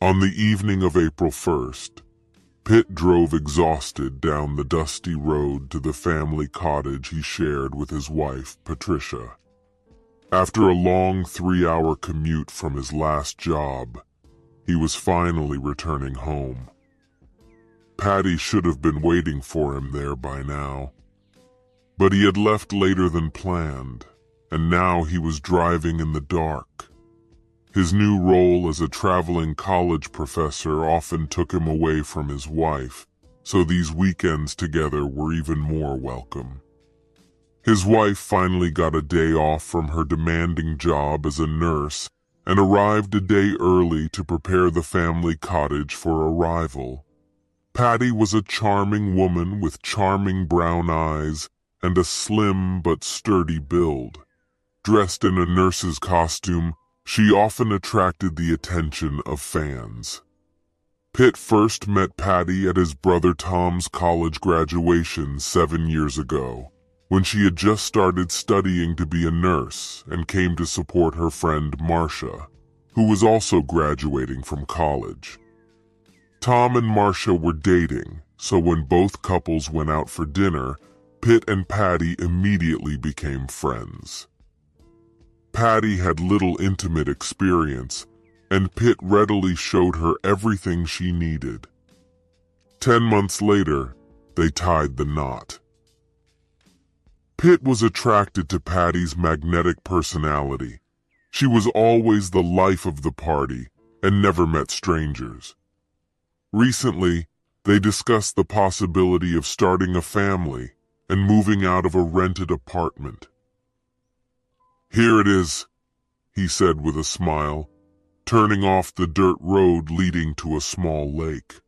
On the evening of April 1st, Pitt drove exhausted down the dusty road to the family cottage he shared with his wife, Patricia. After a long 3-hour commute from his last job, he was finally returning home. Patty should have been waiting for him there by now, but he had left later than planned, and now he was driving in the dark. His new role as a traveling college professor often took him away from his wife, so these weekends together were even more welcome. His wife finally got a day off from her demanding job as a nurse and arrived a day early to prepare the family cottage for arrival. Patty was a charming woman with charming brown eyes and a slim but sturdy build. Dressed in a nurse's costume, she often attracted the attention of fans. Pitt first met Patty at his brother Tom's college graduation 7 years ago, when she had just started studying to be a nurse and came to support her friend Marcia, who was also graduating from college. Tom and Marcia were dating, so when both couples went out for dinner, Pitt and Patty immediately became friends. Patty had little intimate experience, and Pitt readily showed her everything she needed. 10 months later, they tied the knot. Pitt was attracted to Patty's magnetic personality. She was always the life of the party and never met strangers. Recently, they discussed the possibility of starting a family and moving out of a rented apartment. "Here it is," he said with a smile, turning off the dirt road leading to a small lake.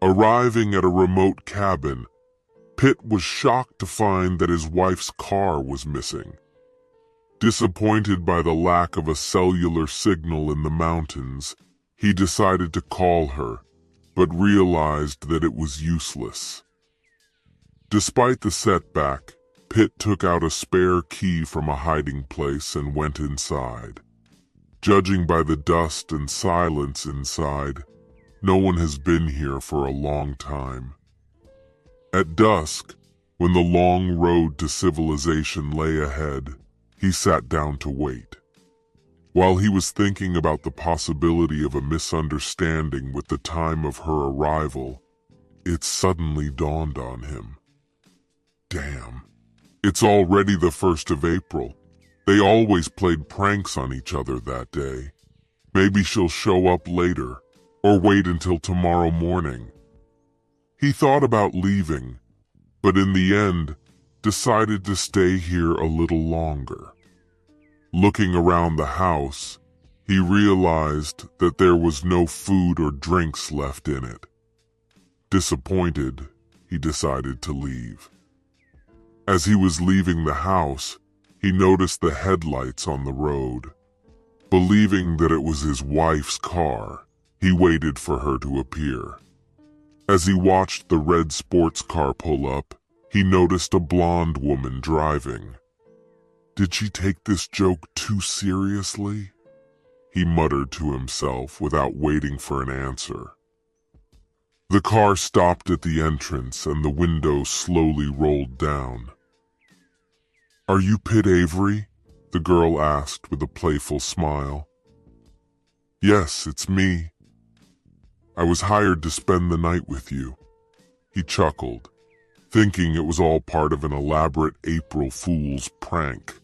Arriving at a remote cabin, Pitt was shocked to find that his wife's car was missing. Disappointed by the lack of a cellular signal in the mountains, he decided to call her, but realized that it was useless. Despite the setback, Pitt took out a spare key from a hiding place and went inside. Judging by the dust and silence inside, no one has been here for a long time. At dusk, when the long road to civilization lay ahead, he sat down to wait. While he was thinking about the possibility of a misunderstanding with the time of her arrival, it suddenly dawned on him. Damn, it's already the 1st of April. They always played pranks on each other that day. Maybe she'll show up later, or wait until tomorrow morning. He thought about leaving, but in the end, decided to stay here a little longer. Looking around the house, he realized that there was no food or drinks left in it. Disappointed, he decided to leave. As he was leaving the house, he noticed the headlights on the road. Believing that it was his wife's car, he waited for her to appear. As he watched the red sports car pull up, he noticed a blonde woman driving. Did she take this joke too seriously? He muttered to himself without waiting for an answer. The car stopped at the entrance and the window slowly rolled down. "Are you Pitt Avery?" the girl asked with a playful smile. "Yes, it's me. I was hired to spend the night with you." He chuckled, thinking it was all part of an elaborate April Fool's prank.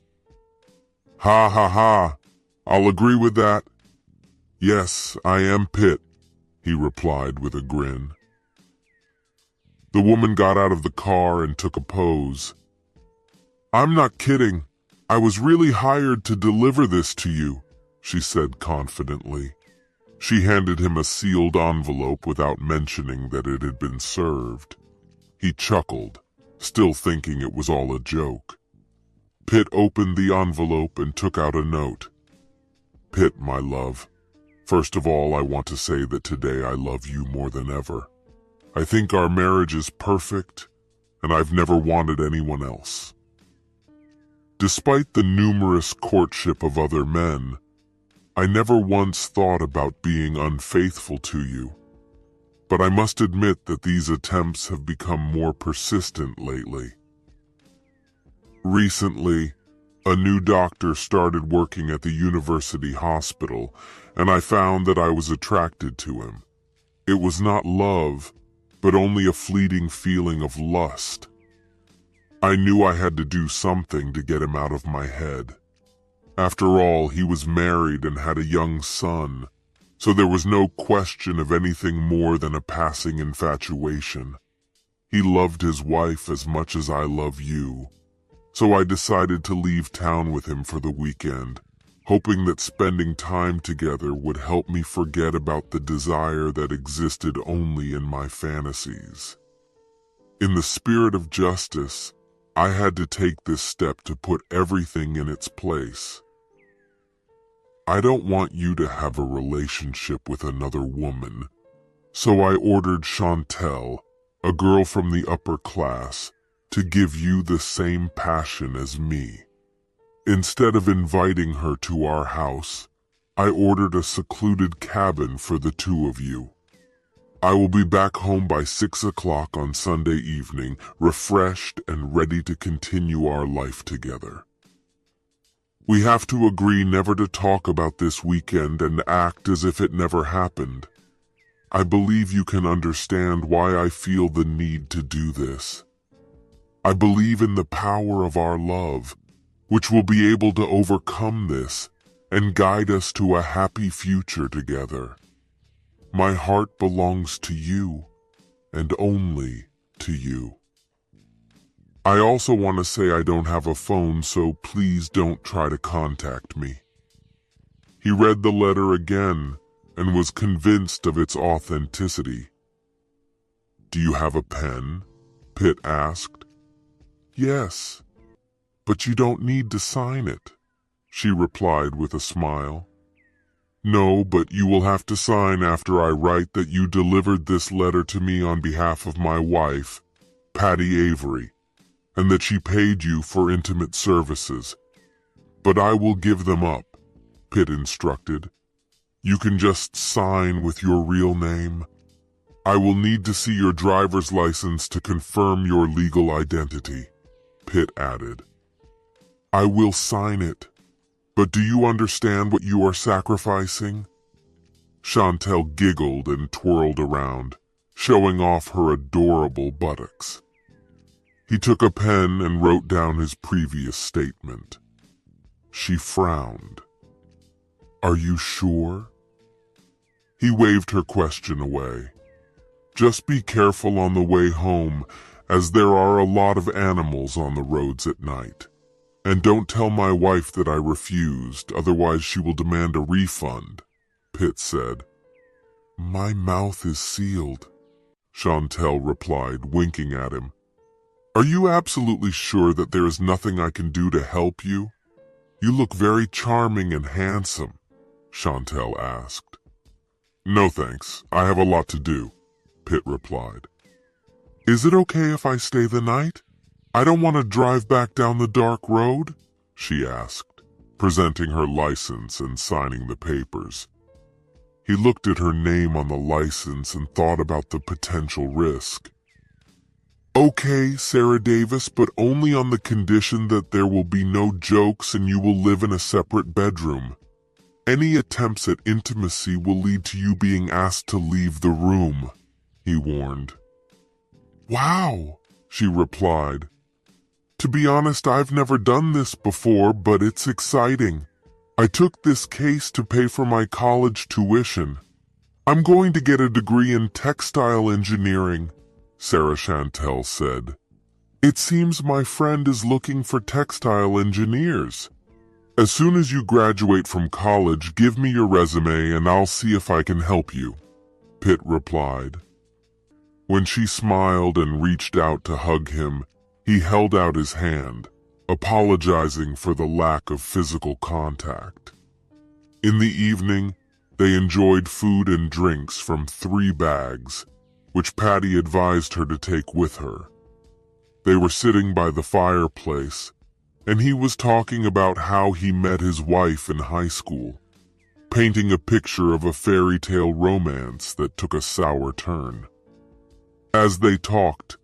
"Ha ha ha, I'll agree with that. Yes, I am Pitt," he replied with a grin. The woman got out of the car and took a pose. "I'm not kidding. I was really hired to deliver this to you," she said confidently. She handed him a sealed envelope without mentioning that it had been served. He chuckled, still thinking it was all a joke. Pitt opened the envelope and took out a note. "Pitt, my love, first of all, I want to say that today I love you more than ever. I think our marriage is perfect, and I've never wanted anyone else." Despite the numerous courtship of other men, I never once thought about being unfaithful to you, but I must admit that these attempts have become more persistent lately. Recently, a new doctor started working at the university hospital, and I found that I was attracted to him. It was not love, but only a fleeting feeling of lust. I knew I had to do something to get him out of my head. After all, he was married and had a young son, so there was no question of anything more than a passing infatuation. He loved his wife as much as I love you, so I decided to leave town with him for the weekend, hoping that spending time together would help me forget about the desire that existed only in my fantasies. In the spirit of justice, I had to take this step to put everything in its place. I don't want you to have a relationship with another woman, so I ordered Chantel, a girl from the upper class, to give you the same passion as me. Instead of inviting her to our house, I ordered a secluded cabin for the two of you. I will be back home by 6 o'clock on Sunday evening, refreshed and ready to continue our life together. We have to agree never to talk about this weekend and act as if it never happened. I believe you can understand why I feel the need to do this. I believe in the power of our love, which will be able to overcome this and guide us to a happy future together. My heart belongs to you, and only to you. I also want to say I don't have a phone, so please don't try to contact me. He read the letter again and was convinced of its authenticity. Do you have a pen? Pitt asked. Yes, but you don't need to sign it, she replied with a smile. No, but you will have to sign after I write that you delivered this letter to me on behalf of my wife, Patty Avery, and that she paid you for intimate services. But I will give them up, Pitt instructed. You can just sign with your real name. I will need to see your driver's license to confirm your legal identity, Pitt added. I will sign it, but do you understand what you are sacrificing? Chantel giggled and twirled around, showing off her adorable buttocks. He took a pen and wrote down his previous statement. She frowned. Are you sure? He waved her question away. Just be careful on the way home, as there are a lot of animals on the roads at night. And don't tell my wife that I refused, otherwise she will demand a refund, Pitt said. My mouth is sealed, Chantel replied, winking at him. Are you absolutely sure that there is nothing I can do to help you? You look very charming and handsome, Chantel asked. No thanks, I have a lot to do, Pitt replied. Is it okay if I stay the night? I don't want to drive back down the dark road, she asked, presenting her license and signing the papers. He looked at her name on the license and thought about the potential risk. Okay, Sarah Davis, but only on the condition that there will be no jokes and you will live in a separate bedroom. Any attempts at intimacy will lead to you being asked to leave the room, he warned. Wow, she replied. To be honest, I've never done this before, but it's exciting. I took this case to pay for my college tuition. I'm going to get a degree in textile engineering, Sarah Chantel said. It seems my friend is looking for textile engineers. As soon as you graduate from college, give me your resume and I'll see if I can help you, Pitt replied. When she smiled and reached out to hug him, he held out his hand, apologizing for the lack of physical contact. In the evening, they enjoyed food and drinks from 3 bags, which Patty advised her to take with her. They were sitting by the fireplace, and he was talking about how he met his wife in high school. painting a picture of a fairy tale romance that took a sour turn. As they talked,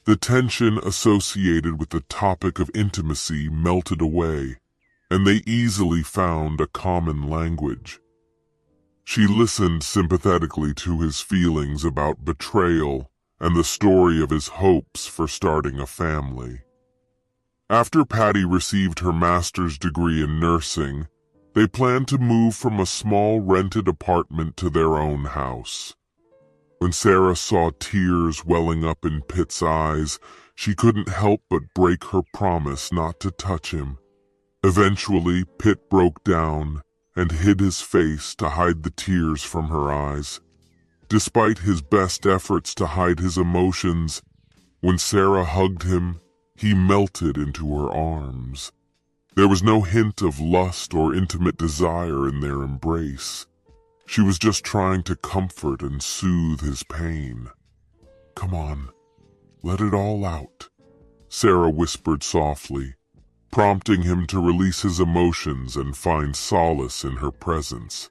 the tension associated with the topic of intimacy melted away, and they easily found a common language. She listened sympathetically to his feelings about betrayal and the story of his hopes for starting a family. After Patty received her master's degree in nursing, they planned to move from a small rented apartment to their own house. When Sarah saw tears welling up in Pitt's eyes, she couldn't help but break her promise not to touch him. Eventually, Pitt broke down and hid his face to hide the tears from her eyes. Despite his best efforts to hide his emotions, when Sarah hugged him, he melted into her arms. There was no hint of lust or intimate desire in their embrace. She was just trying to comfort and soothe his pain. "Come on, let it all out," Sarah whispered softly, prompting him to release his emotions and find solace in her presence.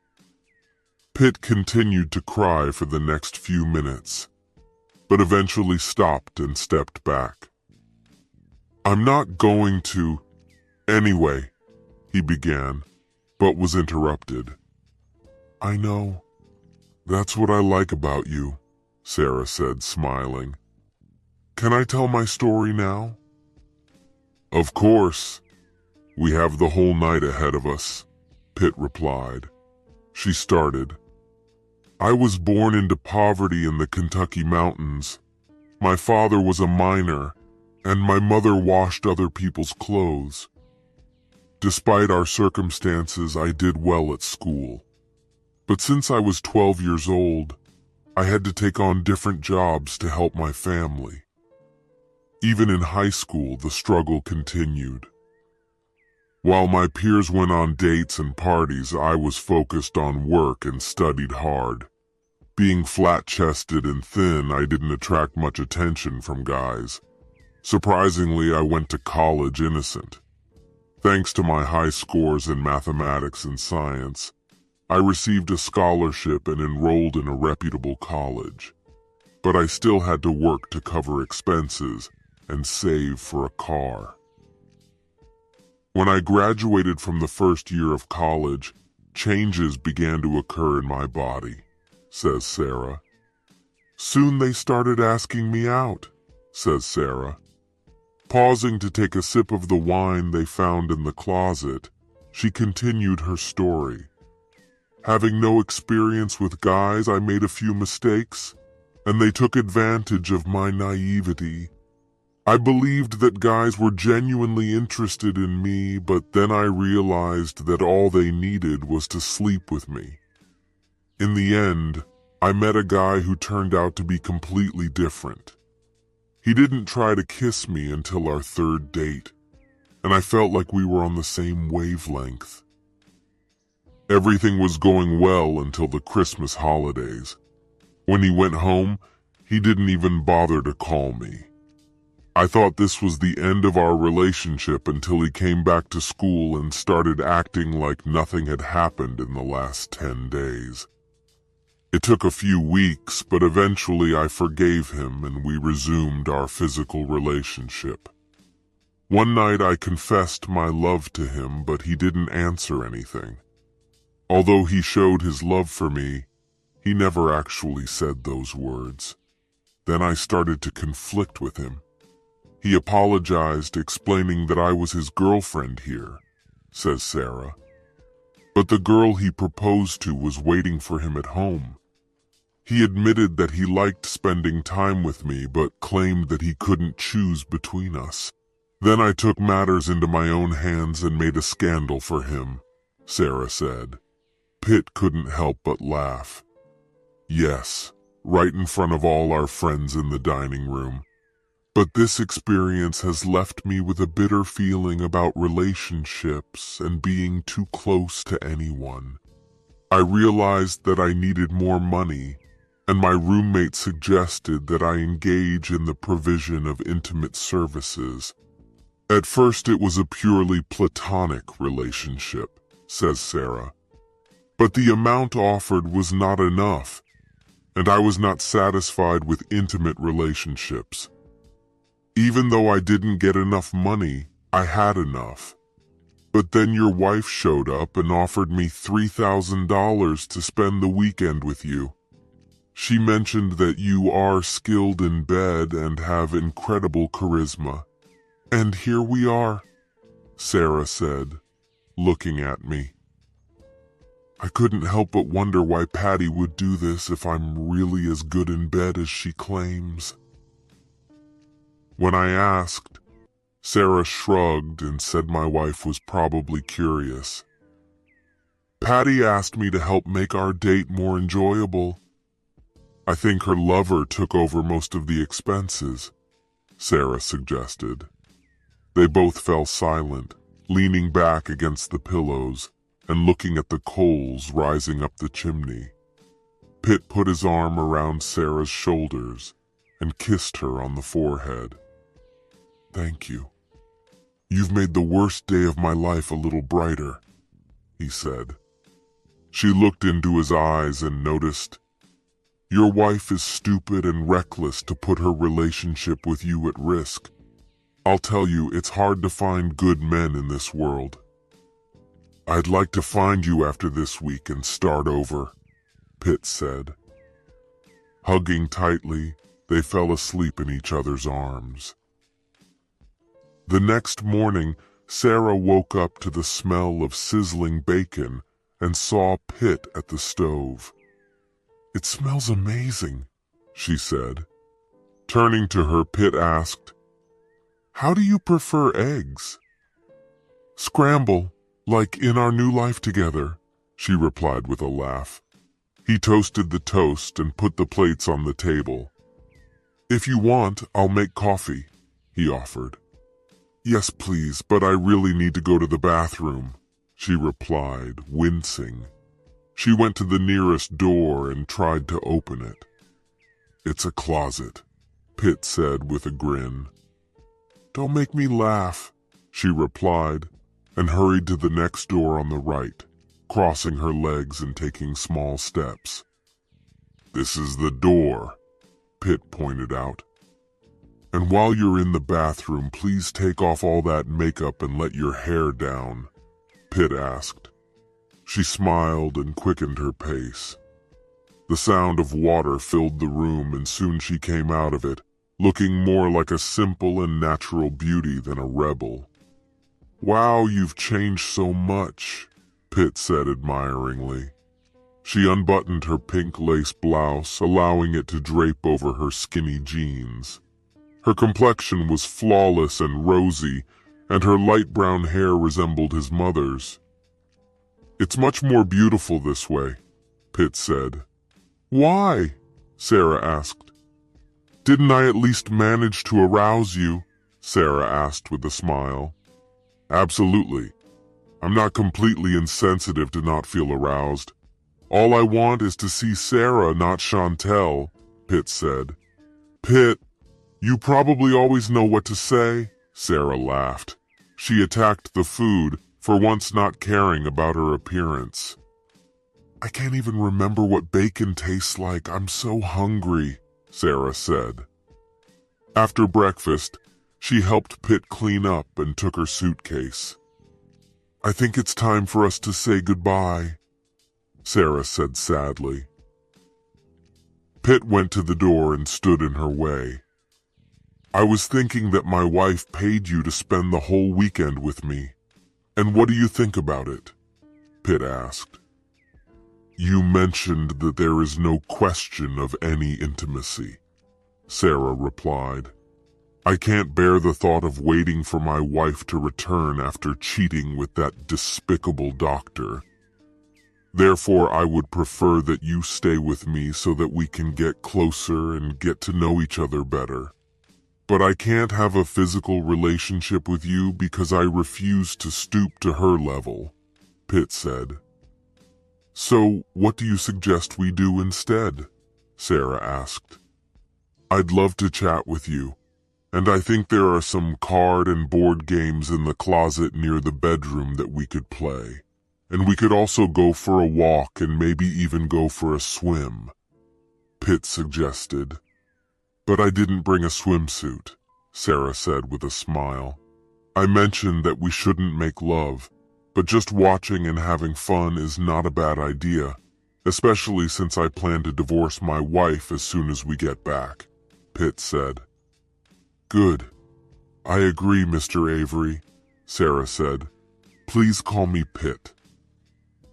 Pitt continued to cry for the next few minutes, but eventually stopped and stepped back. "I'm not going to... Anyway," he began, but was interrupted. "I know. That's what I like about you," Sarah said, smiling. "Can I tell my story now?" "Of course. We have the whole night ahead of us," Pitt replied. She started. "I was born into poverty in the Kentucky mountains. My father was a miner, and my mother washed other people's clothes. Despite our circumstances, I did well at school. But since I was 12 years old, I had to take on different jobs to help my family. Even in high school, the struggle continued. While my peers went on dates and parties, I was focused on work and studied hard. Being flat-chested and thin, I didn't attract much attention from guys. Surprisingly, I went to college innocent. Thanks to my high scores in mathematics and science, I received a scholarship and enrolled in a reputable college. But I still had to work to cover expenses and save for a car. When I graduated from the first year of college, changes began to occur in my body," says Sarah. "Soon they started asking me out," says Sarah. Pausing to take a sip of the wine they found in the closet, she continued her story. "Having no experience with guys, I made a few mistakes, and they took advantage of my naivety. I believed that guys were genuinely interested in me, but then I realized that all they needed was to sleep with me. In the end, I met a guy who turned out to be completely different. He didn't try to kiss me until our third date, and I felt like we were on the same wavelength. Everything was going well until the Christmas holidays. When he went home, he didn't even bother to call me. I thought this was the end of our relationship until he came back to school and started acting like nothing had happened in the last 10 days. It took a few weeks, but eventually I forgave him and we resumed our physical relationship. One night I confessed my love to him, but he didn't answer anything. Although he showed his love for me, he never actually said those words. Then I started to conflict with him. He apologized, explaining that I was his girlfriend here," says Sarah. "But the girl he proposed to was waiting for him at home. He admitted that he liked spending time with me, but claimed that he couldn't choose between us. Then I took matters into my own hands and made a scandal for him," Sarah said. Pitt couldn't help but laugh. "Yes, right in front of all our friends in the dining room. But this experience has left me with a bitter feeling about relationships and being too close to anyone. I realized that I needed more money, and my roommate suggested that I engage in the provision of intimate services. At first it was a purely platonic relationship," says Sarah. But the amount offered was not enough, and I was not satisfied with intimate relationships. Even though I didn't get enough money, I had enough. But then your wife showed up and offered me $3,000 to spend the weekend with you. She mentioned that you are skilled in bed and have incredible charisma. And here we are, Sarah said, looking at me. I couldn't help but wonder why Patty would do this if I'm really as good in bed as she claims. When I asked, Sarah shrugged and said my wife was probably curious. Patty asked me to help make our date more enjoyable. I think her lover took over most of the expenses, Sarah suggested. They both fell silent, leaning back against the pillows and looking at the coals rising up the chimney. Pitt put his arm around Sarah's shoulders and kissed her on the forehead. Thank you. You've made the worst day of my life a little brighter, he said. She looked into his eyes and noticed, your wife is stupid and reckless to put her relationship with you at risk. I'll tell you, it's hard to find good men in this world. I'd like to find you after this week and start over, Pitt said. Hugging tightly, they fell asleep in each other's arms. The next morning, Sarah woke up to the smell of sizzling bacon and saw Pitt at the stove. It smells amazing, she said. Turning to her, Pitt asked, how do you prefer eggs? Scramble, like in our new life together, she replied with a laugh. He toasted the toast and put the plates on the table. If you want, I'll make coffee, he offered. Yes, please, but I really need to go to the bathroom, she replied, wincing. She went to the nearest door and tried to open it. It's a closet, Pitt said with a grin. Don't make me laugh, she replied, and hurried to the next door on the right, crossing her legs and taking small steps. This is the door, Pitt pointed out. And while you're in the bathroom, please take off all that makeup and let your hair down, Pitt asked. She smiled and quickened her pace. The sound of water filled the room, and soon she came out of it, looking more like a simple and natural beauty than a rebel. Wow, you've changed so much, Pitt said admiringly. She unbuttoned her pink lace blouse, allowing it to drape over her skinny jeans. Her complexion was flawless and rosy, and her light brown hair resembled his mother's. It's much more beautiful this way, Pitt said. Why? Sarah asked. Didn't I at least manage to arouse you? Sarah asked with a smile. Absolutely. I'm not completely insensitive to not feel aroused. All I want is to see Sarah, not Chantel, Pitt said. Pitt, you probably always know what to say, Sarah laughed. She attacked the food, for once not caring about her appearance. I can't even remember what bacon tastes like. I'm so hungry, Sarah said. After breakfast, she helped Pitt clean up and took her suitcase. I think it's time for us to say goodbye, Sarah said sadly. Pitt went to the door and stood in her way. I was thinking that my wife paid you to spend the whole weekend with me. And what do you think about it? Pitt asked. You mentioned that there is no question of any intimacy, Sarah replied. I can't bear the thought of waiting for my wife to return after cheating with that despicable doctor. Therefore, I would prefer that you stay with me so that we can get closer and get to know each other better. But I can't have a physical relationship with you because I refuse to stoop to her level, Pitt said. So, what do you suggest we do instead? Sarah asked. I'd love to chat with you, and I think there are some card and board games in the closet near the bedroom that we could play. And we could also go for a walk and maybe even go for a swim, Pitt suggested. But I didn't bring a swimsuit, Sarah said with a smile. I mentioned that we shouldn't make love, but just watching and having fun is not a bad idea, especially since I plan to divorce my wife as soon as we get back, Pitt said. Good. I agree, Mr. Avery, Sarah said. Please call me Pitt.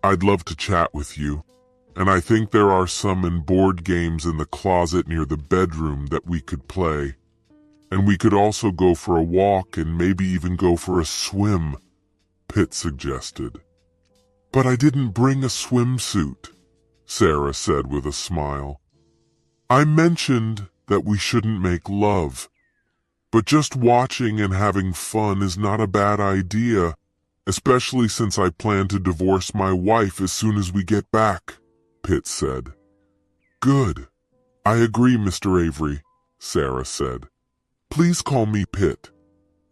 I'd love to chat with you, and I think there are some board games in the closet near the bedroom that we could play. And we could also go for a walk and maybe even go for a swim, Pitt suggested. But I didn't bring a swimsuit, Sarah said with a smile. I mentioned that we shouldn't make love, but just watching and having fun is not a bad idea, especially since I plan to divorce my wife as soon as we get back, Pitt said. Good. I agree, Mr. Avery, Sarah said. Please call me Pitt.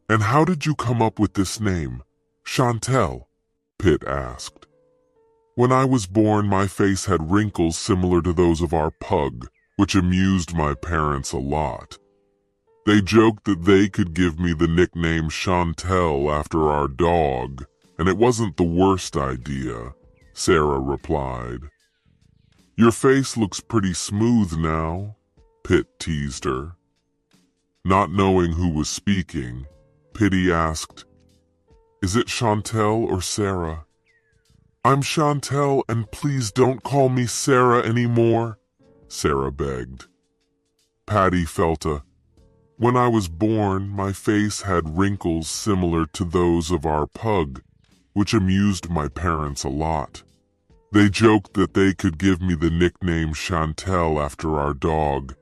And how did you come up with this name, Chantel? Pitt asked. When I was born, my face had wrinkles similar to those of our pug, which amused my parents a lot. They joked that they could give me the nickname Chantel after our dog, and it wasn't the worst idea, Sarah replied. Your face looks pretty smooth now, Pitt teased her. Not knowing who was speaking, Pitty asked, Is it Chantel or Sarah? I'm Chantel, and please don't call me Sarah anymore, Sarah begged. Patty felt When I was born, my face had wrinkles similar to those of our pug, which amused my parents a lot. They joked that they could give me the nickname Chantel after our dog,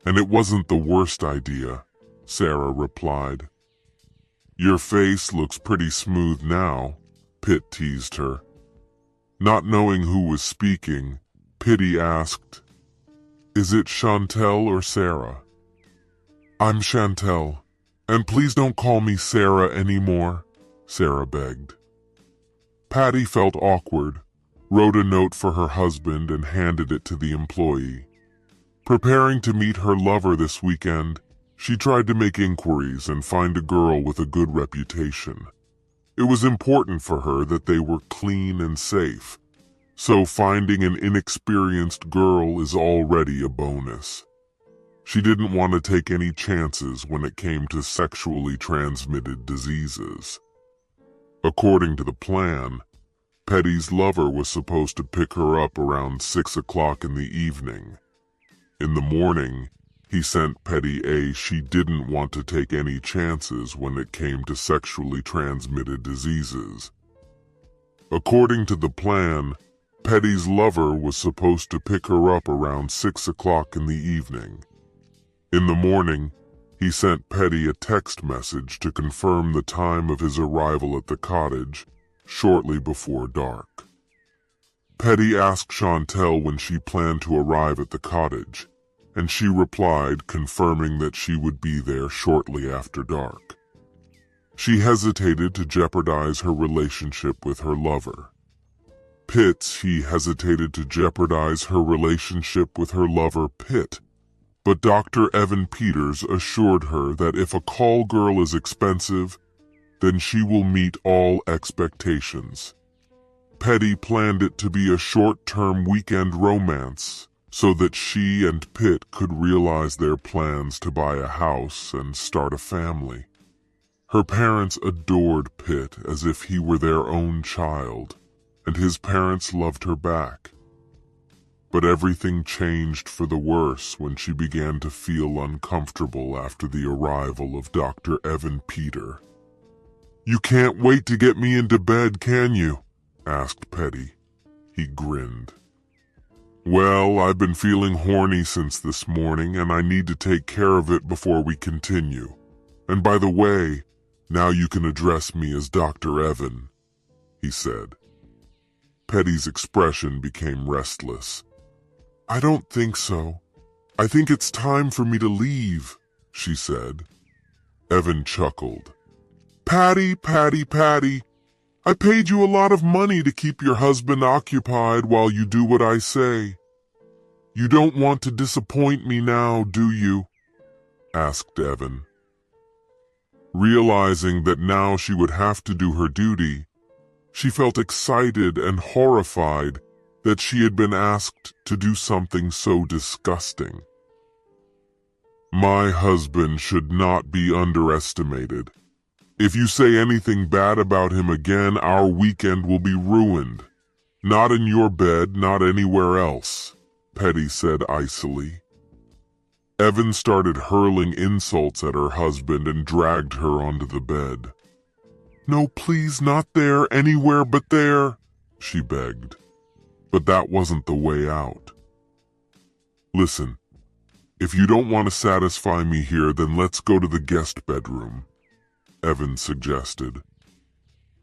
and it wasn't the worst idea, Sarah replied. Your face looks pretty smooth now, Pitt teased her. Not knowing who was speaking, Pitty asked, Is it Chantel or Sarah? I'm Chantel, and please don't call me Sarah anymore, Sarah begged. Patty felt awkward, wrote a note for her husband and handed it to the employee. Preparing to meet her lover this weekend, she tried to make inquiries and find a girl with a good reputation. It was important for her that they were clean and safe, so finding an inexperienced girl is already a bonus. She didn't want to take any chances when it came to sexually transmitted diseases. According to the plan, Petty's lover was supposed to pick her up around 6 o'clock in the evening. In the morning, he sent Petty she didn't want to take any chances when it came to sexually transmitted diseases. According to the plan, Petty's lover was supposed to pick her up around 6 o'clock in the evening. In the morning, he sent Petty a text message to confirm the time of his arrival at the cottage, shortly before dark. Petty asked Chantel when she planned to arrive at the cottage, and she replied confirming that she would be there shortly after dark. She hesitated to jeopardize her relationship with her lover. He hesitated to jeopardize her relationship with her lover Pitt, but Dr. Evan Peters assured her that if a call girl is expensive, then she will meet all expectations. Petty planned it to be a short-term weekend romance, so that she and Pitt could realize their plans to buy a house and start a family. Her parents adored Pitt as if he were their own child, and his parents loved her back. But everything changed for the worse when she began to feel uncomfortable after the arrival of Dr. Evan Peter. "You can't wait to get me into bed, can you?" asked Petty. He grinned. "Well, I've been feeling horny since this morning, and I need to take care of it before we continue. And by the way, now you can address me as Dr. Evan," he said. Petty's expression became restless. "I don't think so. I think it's time for me to leave," she said. Evan chuckled. "Patty, Patty, Patty, I paid you a lot of money to keep your husband occupied while you do what I say. You don't want to disappoint me now, do you? Asked Evan. Realizing that now she would have to do her duty, she felt excited and horrified that she had been asked to do something so disgusting. My husband should not be underestimated. If you say anything bad about him again, our weekend will be ruined. Not in your bed, not anywhere else, Petty said icily. Evan started hurling insults at her husband and dragged her onto the bed. No, please, not there, anywhere but there, she begged. But that wasn't the way out. Listen, if you don't want to satisfy me here, then let's go to the guest bedroom, Evan suggested.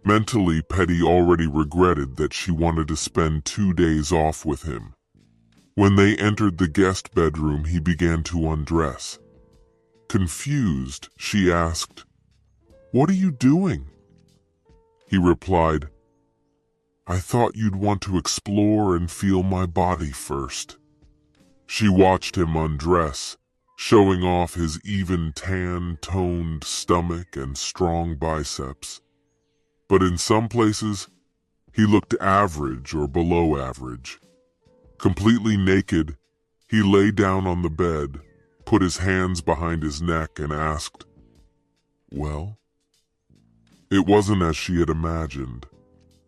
Mentally, Petty already regretted that she wanted to spend 2 days off with him. When they entered the guest bedroom, he began to undress. Confused, she asked, "What are you doing?" He replied, "I thought you'd want to explore and feel my body first." She watched him undress, showing off his even tan-toned stomach and strong biceps. But in some places, he looked average or below average. Completely naked, he lay down on the bed, put his hands behind his neck and asked, "Well?" It wasn't as she had imagined.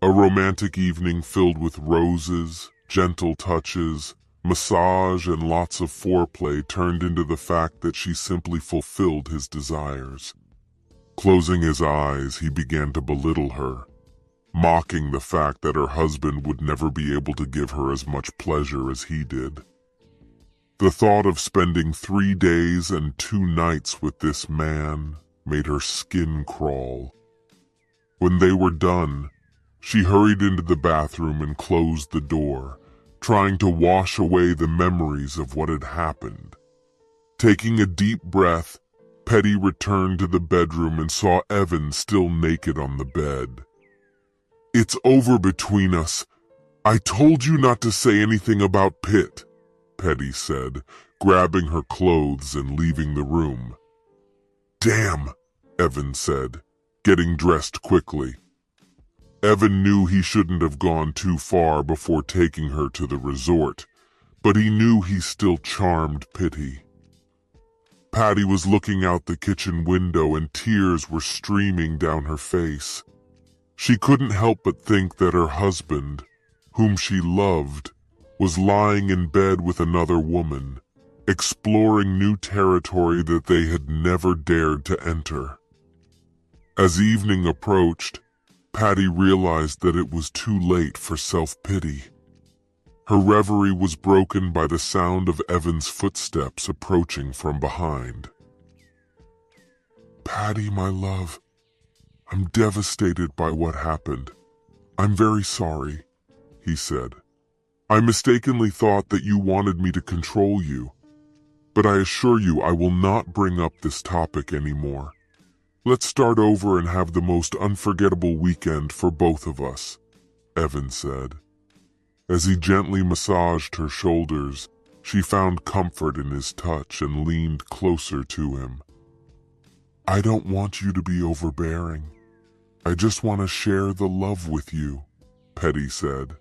A romantic evening filled with roses, gentle touches, massage, and lots of foreplay turned into the fact that she simply fulfilled his desires. Closing his eyes, he began to belittle her, mocking the fact that her husband would never be able to give her as much pleasure as he did. The thought of spending 3 days and 2 nights with this man made her skin crawl. When they were done, she hurried into the bathroom and closed the door, trying to wash away the memories of what had happened. Taking a deep breath, Petty returned to the bedroom and saw Evan still naked on the bed. "It's over between us. I told you not to say anything about Pitt," Petty said, grabbing her clothes and leaving the room. "Damn," Evan said, getting dressed quickly. Evan knew he shouldn't have gone too far before taking her to the resort, but he knew he still charmed Pitty. Patty was looking out the kitchen window and tears were streaming down her face. She couldn't help but think that her husband, whom she loved, was lying in bed with another woman, exploring new territory that they had never dared to enter. As evening approached, Patty realized that it was too late for self-pity. Her reverie was broken by the sound of Evan's footsteps approaching from behind. "Patty, my love, I'm devastated by what happened. I'm very sorry," he said. "I mistakenly thought that you wanted me to control you, but I assure you I will not bring up this topic anymore. Let's start over and have the most unforgettable weekend for both of us," Evan said. As he gently massaged her shoulders, she found comfort in his touch and leaned closer to him. "I don't want you to be overbearing. I just want to share the love with you," Petty said.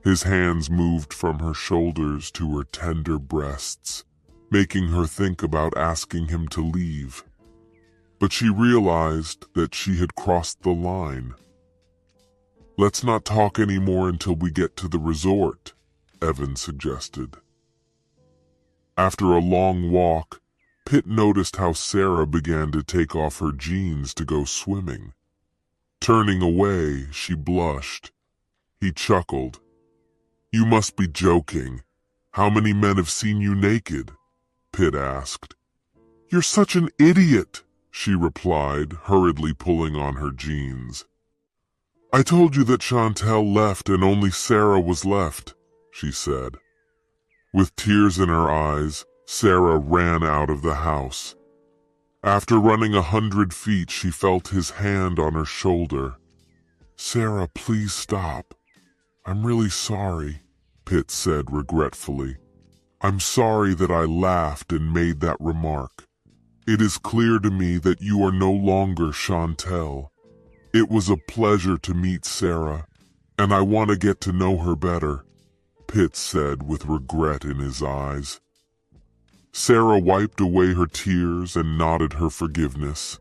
His hands moved from her shoulders to her tender breasts, making her think about asking him to leave. But she realized that she had crossed the line. "Let's not talk anymore until we get to the resort," Evan suggested. After a long walk, Pitt noticed how Sarah began to take off her jeans to go swimming. Turning away, she blushed. He chuckled. "You must be joking. How many men have seen you naked?" Pitt asked. "You're such an idiot," she replied, hurriedly pulling on her jeans. "I told you that Chantel left and only Sarah was left," she said. With tears in her eyes, Sarah ran out of the house. After running 100 feet, she felt his hand on her shoulder. Sarah, please stop. I'm really sorry, Pitt said regretfully. I'm sorry that I laughed and made that remark. It is clear to me that you are no longer Chantel. It was a pleasure to meet Sarah, and I want to get to know her better, Pitt said with regret in his eyes. Sarah wiped away her tears and nodded her forgiveness.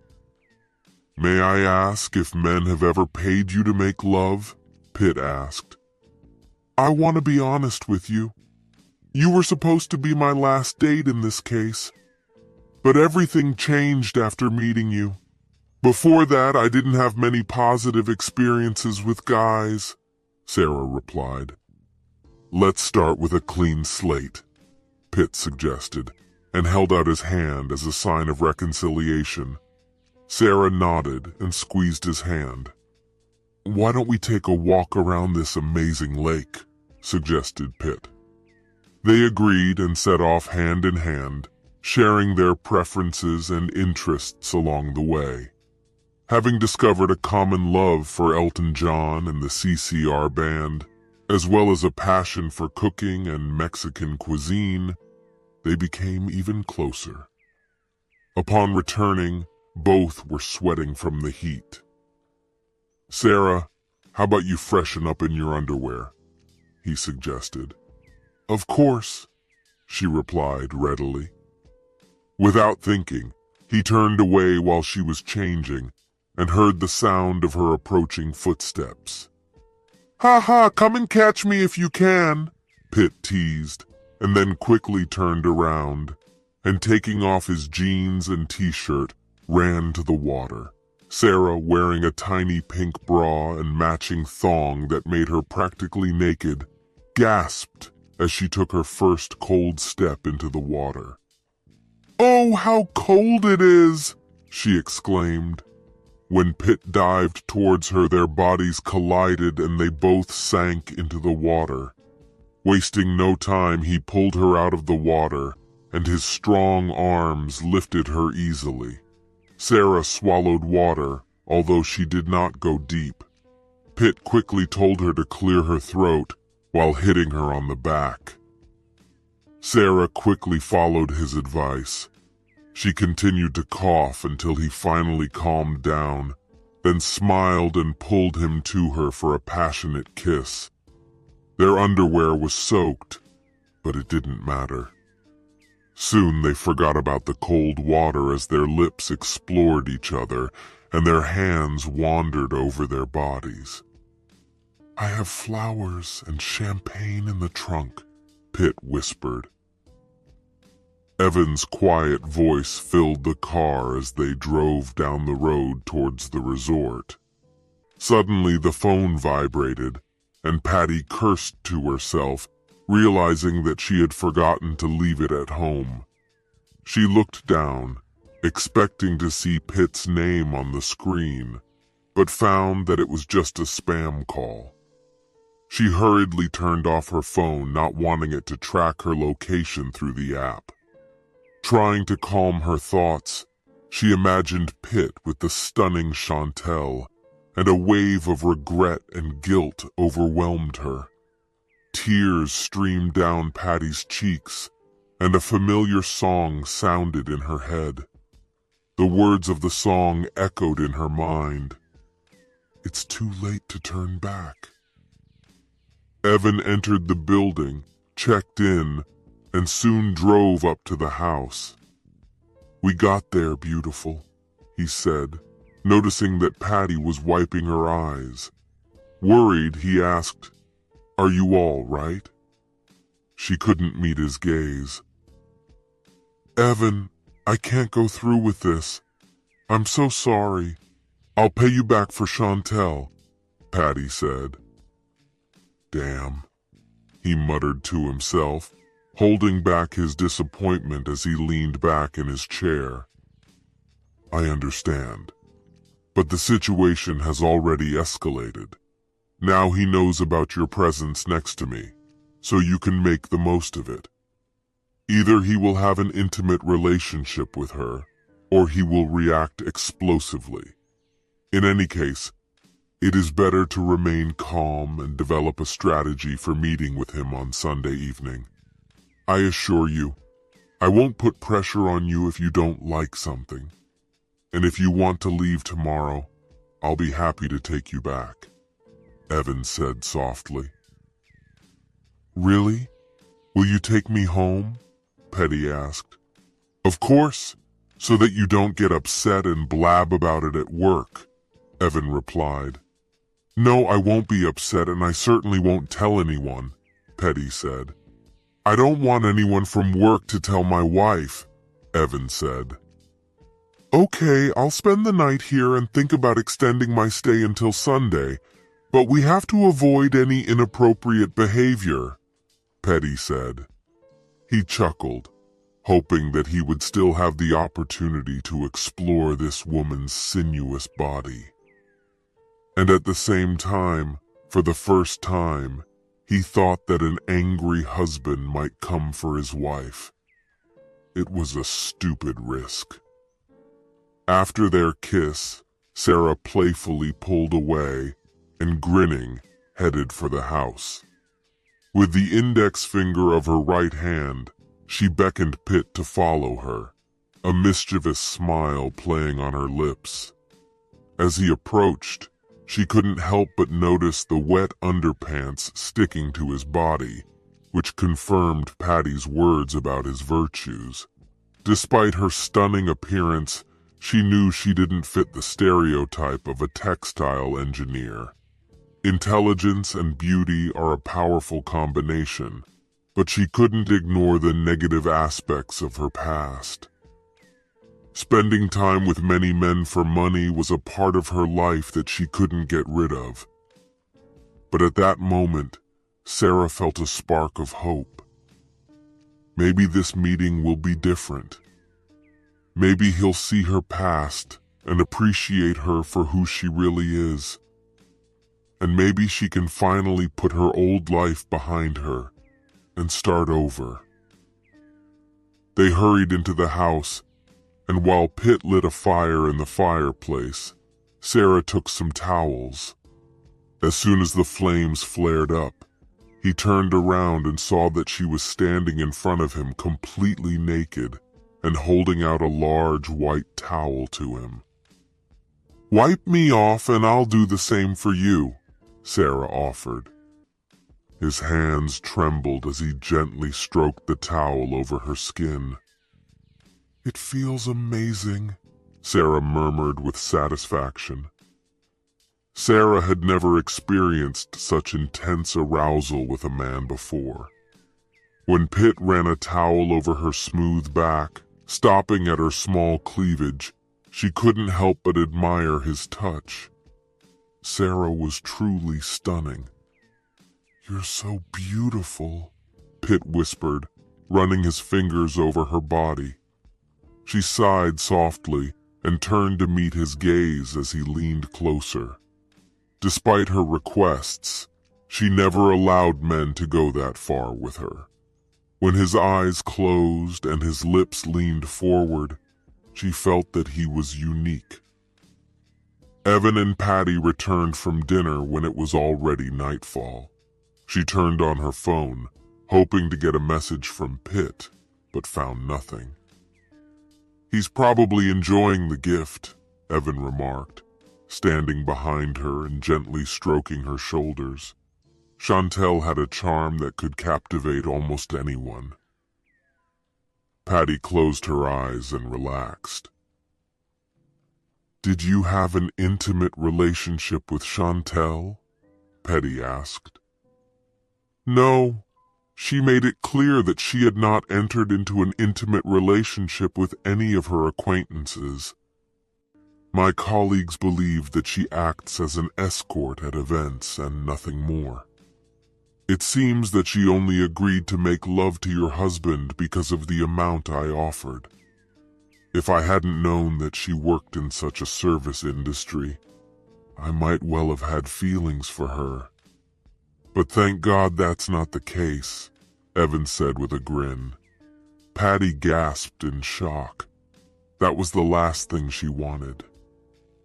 May I ask if men have ever paid you to make love? Pitt asked. I want to be honest with you. You were supposed to be my last date in this case. But everything changed after meeting you. Before that, I didn't have many positive experiences with guys, Sarah replied. Let's start with a clean slate, Pitt suggested, and held out his hand as a sign of reconciliation. Sarah nodded and squeezed his hand. Why don't we take a walk around this amazing lake, suggested Pitt. They agreed and set off hand in hand, sharing their preferences and interests along the way. Having discovered a common love for Elton John and the CCR band, as well as a passion for cooking and Mexican cuisine, they became even closer. Upon returning, both were sweating from the heat. Sarah, how about you freshen up in your underwear? He suggested. Of course, she replied readily. Without thinking, he turned away while she was changing and heard the sound of her approaching footsteps. Ha ha, come and catch me if you can, Pitt teased, and then quickly turned around, and taking off his jeans and t-shirt, ran to the water. Sarah, wearing a tiny pink bra and matching thong that made her practically naked, gasped as she took her first cold step into the water. Oh, how cold it is! She exclaimed. When Pitt dived towards her, their bodies collided and they both sank into the water. Wasting no time, he pulled her out of the water, and his strong arms lifted her easily. Sarah swallowed water, although she did not go deep. Pitt quickly told her to clear her throat while hitting her on the back. Sarah quickly followed his advice. She continued to cough until he finally calmed down, then smiled and pulled him to her for a passionate kiss. Their underwear was soaked, but it didn't matter. Soon they forgot about the cold water as their lips explored each other and their hands wandered over their bodies. I have flowers and champagne in the trunk, Pitt whispered. Evan's quiet voice filled the car as they drove down the road towards the resort. Suddenly the phone vibrated, and Patty cursed to herself, realizing that she had forgotten to leave it at home. She looked down, expecting to see Pitt's name on the screen, but found that it was just a spam call. She hurriedly turned off her phone, not wanting it to track her location through the app. Trying to calm her thoughts, she imagined Pitt with the stunning Chantel, and a wave of regret and guilt overwhelmed her. Tears streamed down Patty's cheeks, and a familiar song sounded in her head. The words of the song echoed in her mind. It's too late to turn back. Evan entered the building, checked in, and soon drove up to the house. We got there, beautiful, he said, noticing that Patty was wiping her eyes. Worried, he asked, Are you all right? She couldn't meet his gaze. Evan, I can't go through with this. I'm so sorry. I'll pay you back for Chantel, Patty said. Damn, he muttered to himself, holding back his disappointment as he leaned back in his chair. I understand, but the situation has already escalated. Now he knows about your presence next to me, so you can make the most of it. Either he will have an intimate relationship with her, or he will react explosively. In any case, It is better to remain calm and develop a strategy for meeting with him on Sunday evening. I assure you, I won't put pressure on you if you don't like something. And if you want to leave tomorrow, I'll be happy to take you back," Evan said softly. "Really? Will you take me home?" Petty asked. "Of course, so that you don't get upset and blab about it at work," Evan replied. "No, I won't be upset, and I certainly won't tell anyone," Petty said. "I don't want anyone from work to tell my wife," Evan said. "Okay, I'll spend the night here and think about extending my stay until Sunday, but we have to avoid any inappropriate behavior," Petty said. He chuckled, hoping that he would still have the opportunity to explore this woman's sinuous body. And at the same time, for the first time, he thought that an angry husband might come for his wife. It was a stupid risk. After their kiss, Sarah playfully pulled away and, grinning, headed for the house. With the index finger of her right hand, she beckoned Pitt to follow her, a mischievous smile playing on her lips. As he approached, she couldn't help but notice the wet underpants sticking to his body, which confirmed Patty's words about his virtues. Despite her stunning appearance, she knew she didn't fit the stereotype of a textile engineer. Intelligence and beauty are a powerful combination, but she couldn't ignore the negative aspects of her past. Spending time with many men for money was a part of her life that she couldn't get rid of. But at that moment, Sarah felt a spark of hope. Maybe this meeting will be different. Maybe he'll see her past and appreciate her for who she really is. And maybe she can finally put her old life behind her and start over. They hurried into the house, and while Pitt lit a fire in the fireplace, Sarah took some towels. As soon as the flames flared up, he turned around and saw that she was standing in front of him completely naked and holding out a large white towel to him. "Wipe me off and I'll do the same for you," Sarah offered. His hands trembled as he gently stroked the towel over her skin. "It feels amazing," Sarah murmured with satisfaction. Sarah had never experienced such intense arousal with a man before. When Pitt ran a towel over her smooth back, stopping at her small cleavage, she couldn't help but admire his touch. Sarah was truly stunning. "You're so beautiful," Pitt whispered, running his fingers over her body. She sighed softly and turned to meet his gaze as he leaned closer. Despite her requests, she never allowed men to go that far with her. When his eyes closed and his lips leaned forward, she felt that he was unique. Evan and Patty returned from dinner when it was already nightfall. She turned on her phone, hoping to get a message from Pitt, but found nothing. "He's probably enjoying the gift," Evan remarked, standing behind her and gently stroking her shoulders. Chantel had a charm that could captivate almost anyone. Patty closed her eyes and relaxed. "Did you have an intimate relationship with Chantel?" Petty asked. "No. She made it clear that she had not entered into an intimate relationship with any of her acquaintances. My colleagues believe that she acts as an escort at events and nothing more. It seems that she only agreed to make love to your husband because of the amount I offered. If I hadn't known that she worked in such a service industry, I might well have had feelings for her. But thank God that's not the case," Evan said with a grin. Patty gasped in shock. That was the last thing she wanted.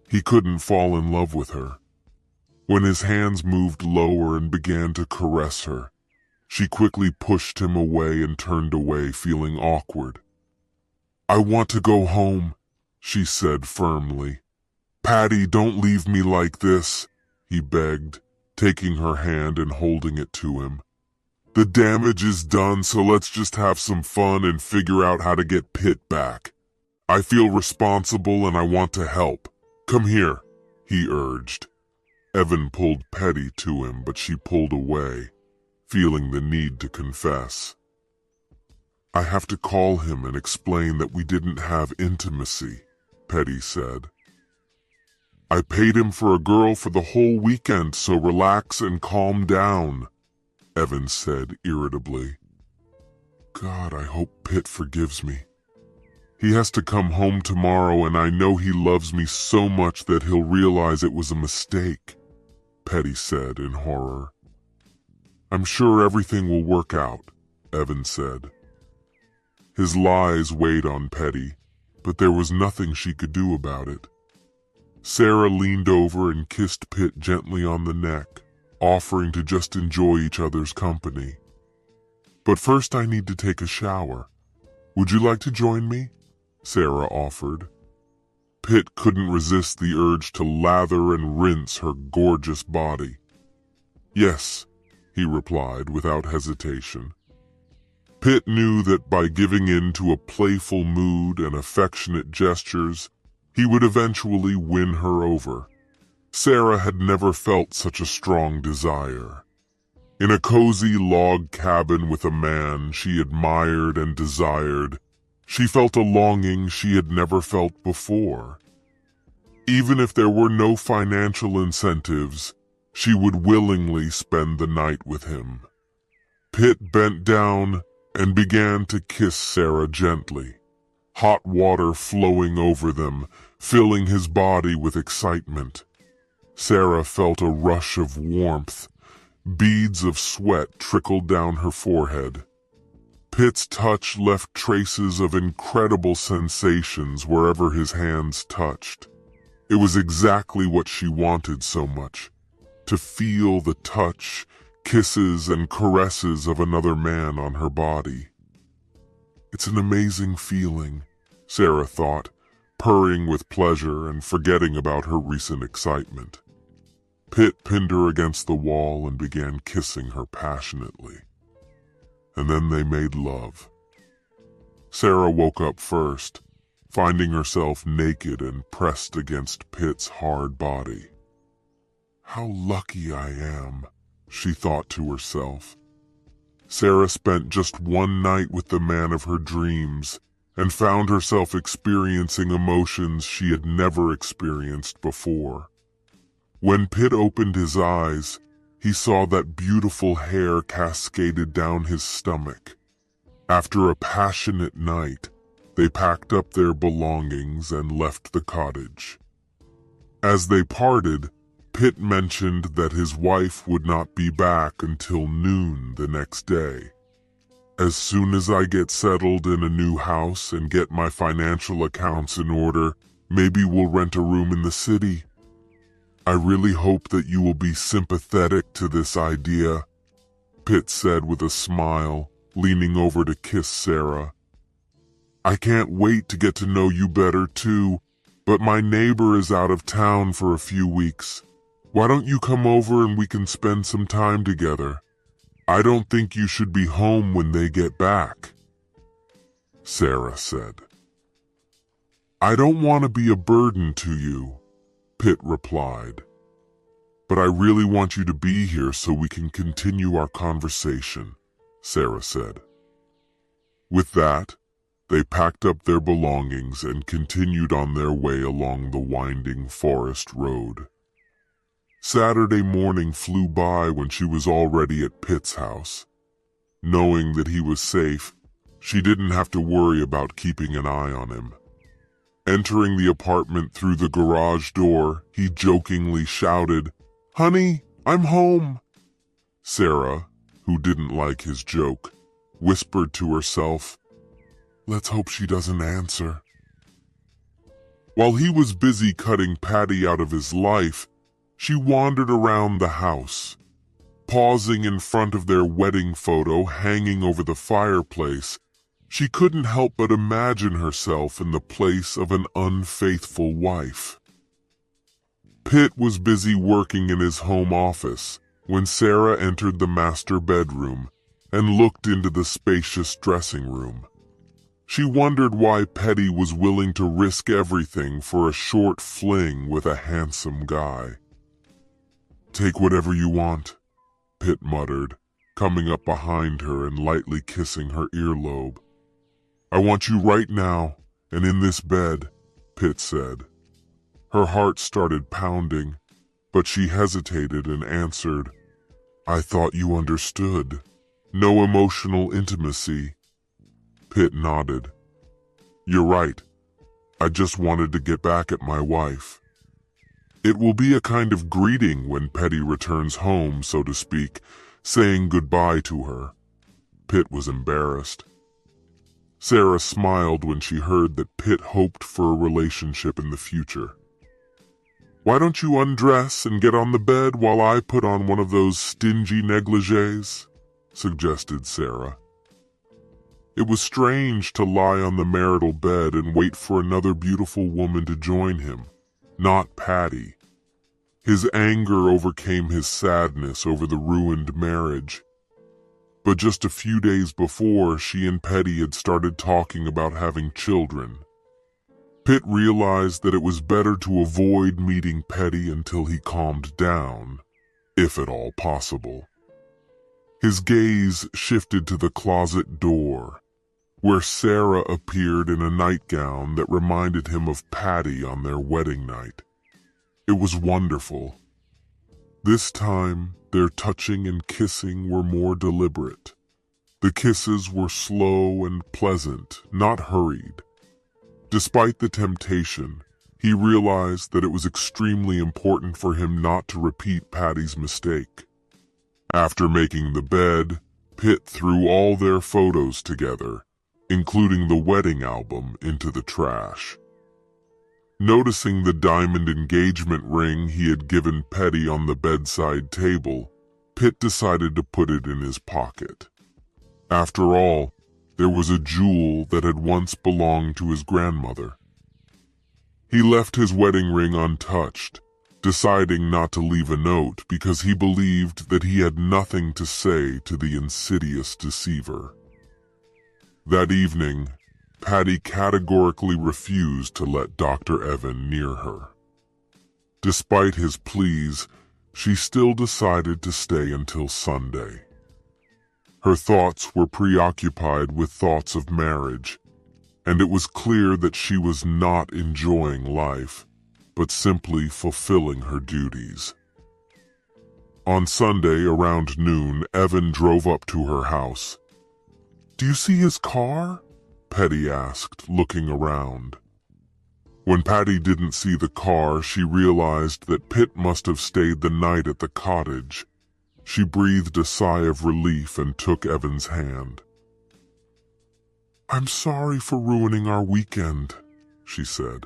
He couldn't fall in love with her. When his hands moved lower and began to caress her, she quickly pushed him away and turned away, feeling awkward. "I want to go home," she said firmly. "Patty, don't leave me like this," he begged, taking her hand and holding it to him. "The damage is done, so let's just have some fun and figure out how to get Pitt back. I feel responsible and I want to help. Come here," he urged. Evan pulled Petty to him, but she pulled away, feeling the need to confess. "I have to call him and explain that we didn't have intimacy," Petty said. "I paid him for a girl for the whole weekend, so relax and calm down," Evan said irritably. "God, I hope Pitt forgives me. He has to come home tomorrow, and I know he loves me so much that he'll realize it was a mistake," Petty said in horror. "I'm sure everything will work out," Evan said. His lies weighed on Petty, but there was nothing she could do about it. Sarah leaned over and kissed Pitt gently on the neck, offering to just enjoy each other's company. "But first I need to take a shower. Would you like to join me?" Sarah offered. Pitt couldn't resist the urge to lather and rinse her gorgeous body. "Yes," he replied without hesitation. Pitt knew that by giving in to a playful mood and affectionate gestures, he would eventually win her over. Sarah had never felt such a strong desire. In a cozy log cabin with a man she admired and desired, she felt a longing she had never felt before. Even if there were no financial incentives, she would willingly spend the night with him. Pitt bent down and began to kiss Sarah gently, hot water flowing over them, filling his body with excitement. Sarah felt a rush of warmth. Beads of sweat trickled down her forehead. Pitt's touch left traces of incredible sensations wherever his hands touched. It was exactly what she wanted so much, to feel the touch, kisses, and caresses of another man on her body. "It's an amazing feeling," Sarah thought, purring with pleasure and forgetting about her recent excitement. Pitt pinned her against the wall and began kissing her passionately. And then they made love. Sarah woke up first, finding herself naked and pressed against Pitt's hard body. "How lucky I am," she thought to herself. Sarah spent just one night with the man of her dreams and found herself experiencing emotions she had never experienced before. When Pitt opened his eyes, he saw that beautiful hair cascaded down his stomach. After a passionate night, they packed up their belongings and left the cottage. As they parted, Pitt mentioned that his wife would not be back until noon the next day. "As soon as I get settled in a new house and get my financial accounts in order, maybe we'll rent a room in the city. I really hope that you will be sympathetic to this idea," Pitt said with a smile, leaning over to kiss Sarah. "I can't wait to get to know you better too, but my neighbor is out of town for a few weeks. Why don't you come over and we can spend some time together? I don't think you should be home when they get back," Sarah said. "I don't want to be a burden to you," Pitt replied. "But I really want you to be here so we can continue our conversation," Sarah said. With that, they packed up their belongings and continued on their way along the winding forest road. Saturday morning flew by when she was already at Pitt's house. Knowing that he was safe, she didn't have to worry about keeping an eye on him. Entering the apartment through the garage door, he jokingly shouted, "Honey, I'm home." Sarah, who didn't like his joke, whispered to herself, "Let's hope she doesn't answer." While he was busy cutting Patty out of his life, She wandered around the house, pausing in front of their wedding photo hanging over the fireplace. She couldn't help but imagine herself in the place of an unfaithful wife. Pitt was busy working in his home office when Sarah entered the master bedroom and looked into the spacious dressing room. She wondered why Petty was willing to risk everything for a short fling with a handsome guy. "Take whatever you want," Pitt muttered, coming up behind her and lightly kissing her earlobe. "I want you right now, and in this bed," Pitt said. Her heart started pounding, but she hesitated and answered, "I thought you understood. No emotional intimacy." Pitt nodded. "You're right. I just wanted to get back at my wife. It will be a kind of greeting when Petty returns home, so to speak, saying goodbye to her." Pitt was embarrassed. Sarah smiled when she heard that Pitt hoped for a relationship in the future. "Why don't you undress and get on the bed while I put on one of those stingy negligées?" suggested Sarah. It was strange to lie on the marital bed and wait for another beautiful woman to join him, not Patty. His anger overcame his sadness over the ruined marriage. But just a few days before, she and Petty had started talking about having children. Pitt realized that it was better to avoid meeting Petty until he calmed down, if at all possible. His gaze shifted to the closet door, where Sarah appeared in a nightgown that reminded him of Patty on their wedding night. It was wonderful. This time, their touching and kissing were more deliberate. The kisses were slow and pleasant, not hurried. Despite the temptation, he realized that it was extremely important for him not to repeat Patty's mistake. After making the bed, Pitt threw all their photos together, including the wedding album, into the trash. Noticing the diamond engagement ring he had given Petty on the bedside table, Pitt decided to put it in his pocket. After all, there was a jewel that had once belonged to his grandmother. He left his wedding ring untouched, deciding not to leave a note because he believed that he had nothing to say to the insidious deceiver. That evening, Patty categorically refused to let Dr. Evan near her. Despite his pleas, she still decided to stay until Sunday. Her thoughts were preoccupied with thoughts of marriage, and it was clear that she was not enjoying life, but simply fulfilling her duties. On Sunday around noon, Evan drove up to her house. "Do you see his car?" Petty asked, looking around. When Patty didn't see the car, she realized that Pitt must have stayed the night at the cottage. She breathed a sigh of relief and took Evan's hand. "I'm sorry for ruining our weekend," she said.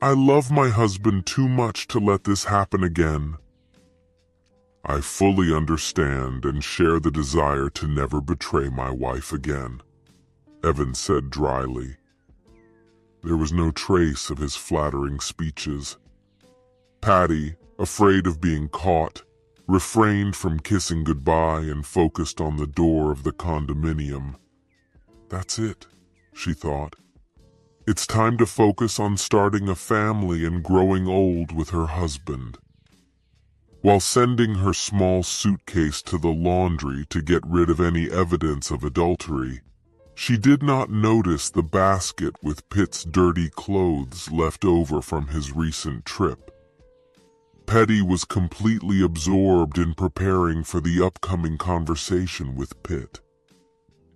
"I love my husband too much to let this happen again." "I fully understand and share the desire to never betray my wife again," Evan said dryly. There was no trace of his flattering speeches. Patty, afraid of being caught, refrained from kissing goodbye and focused on the door of the condominium. That's it, she thought. It's time to focus on starting a family and growing old with her husband. While sending her small suitcase to the laundry to get rid of any evidence of adultery, she did not notice the basket with Pitt's dirty clothes left over from his recent trip. Petty was completely absorbed in preparing for the upcoming conversation with Pitt.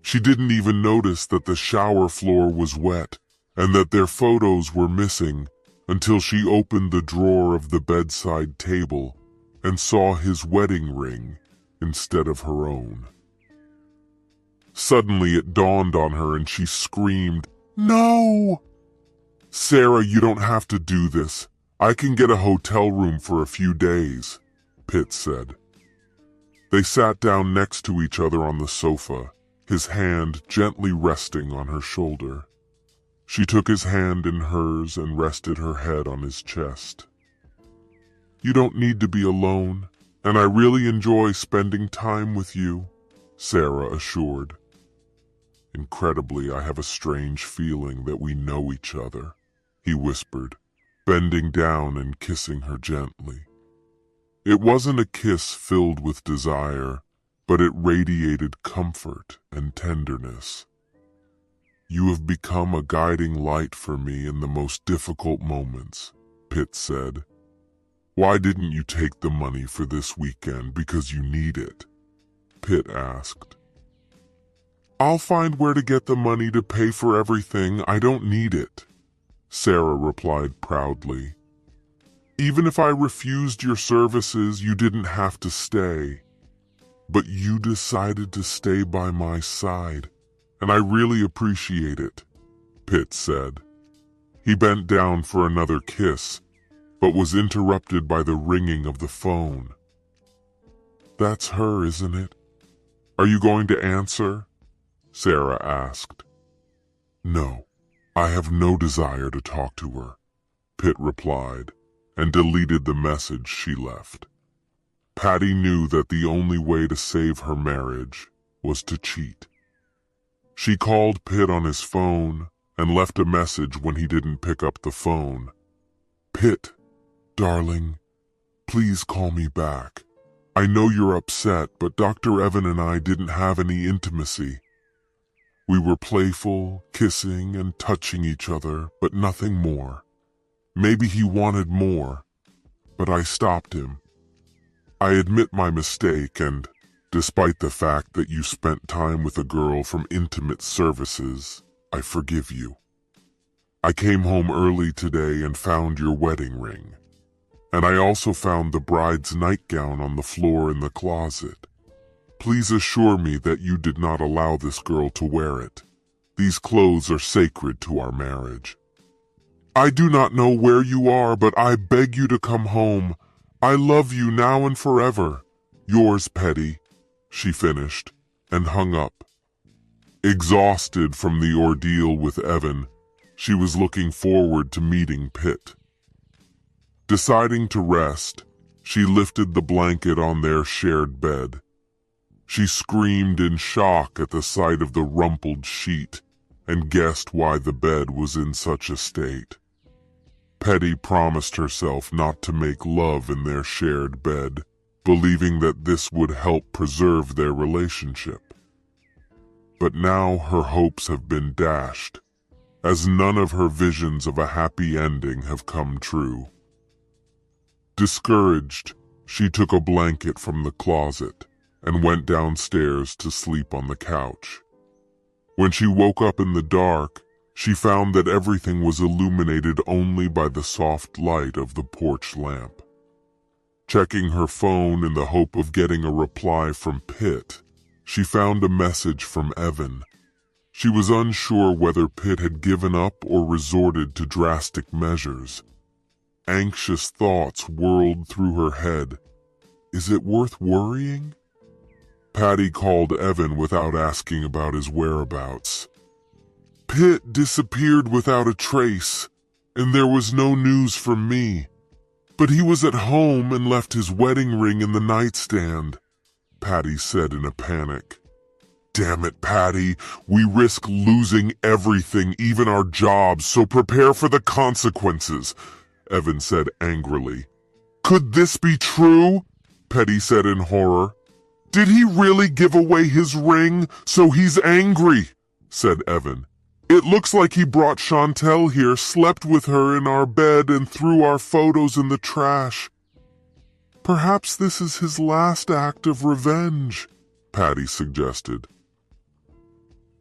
She didn't even notice that the shower floor was wet and that their photos were missing until she opened the drawer of the bedside table and saw his wedding ring instead of her own. Suddenly it dawned on her and she screamed, "No! Sarah, you don't have to do this. I can get a hotel room for a few days, Pitt said. They sat down next to each other on the sofa, his hand gently resting on her shoulder. She took his hand in hers and rested her head on his chest. You don't need to be alone, and I really enjoy spending time with you, Sarah assured. Incredibly, I have a strange feeling that we know each other, he whispered, bending down and kissing her gently. It wasn't a kiss filled with desire, but it radiated comfort and tenderness. You have become a guiding light for me in the most difficult moments, Pitt said. Why didn't you take the money for this weekend because you need it? Pitt asked. I'll find where to get the money to pay for everything. I don't need it, Sarah replied proudly. Even if I refused your services, you didn't have to stay. But you decided to stay by my side, and I really appreciate it, Pitt said. He bent down for another kiss, but was interrupted by the ringing of the phone. That's her, isn't it? Are you going to answer? Sarah asked. No, I have no desire to talk to her, Pitt replied, and deleted the message she left. Patty knew that the only way to save her marriage was to cheat. She called Pitt on his phone and left a message when he didn't pick up the phone. Pitt, darling, please call me back. I know you're upset, but Dr. Evan and I didn't have any intimacy. We were playful, kissing and touching each other, but nothing more. Maybe he wanted more, but I stopped him. I admit my mistake, and despite the fact that you spent time with a girl from Intimate Services, I forgive you. I came home early today and found your wedding ring. And I also found the bride's nightgown on the floor in the closet. Please assure me that you did not allow this girl to wear it. These clothes are sacred to our marriage. I do not know where you are, but I beg you to come home. I love you now and forever. Yours, Petty, she finished, and hung up. Exhausted from the ordeal with Evan, she was looking forward to meeting Pitt. Deciding to rest, she lifted the blanket on their shared bed. She screamed in shock at the sight of the rumpled sheet and guessed why the bed was in such a state. Petty promised herself not to make love in their shared bed, believing that this would help preserve their relationship. But now her hopes have been dashed, as none of her visions of a happy ending have come true. Discouraged, she took a blanket from the closet and went downstairs to sleep on the couch. When she woke up in the dark, she found that everything was illuminated only by the soft light of the porch lamp. Checking her phone in the hope of getting a reply from Pitt, she found a message from Evan. She was unsure whether Pitt had given up or resorted to drastic measures. Anxious thoughts whirled through her head. Is it worth worrying? Patty called Evan without asking about his whereabouts. Pitt disappeared without a trace, and there was no news from me. But he was at home and left his wedding ring in the nightstand, Patty said in a panic. Damn it, Patty, we risk losing everything, even our jobs, so prepare for the consequences, Evan said angrily. Could this be true? Petty said in horror. Did he really give away his ring, so he's angry? Said Evan. It looks like he brought Chantel here, slept with her in our bed, and threw our photos in the trash. Perhaps this is his last act of revenge, Patty suggested.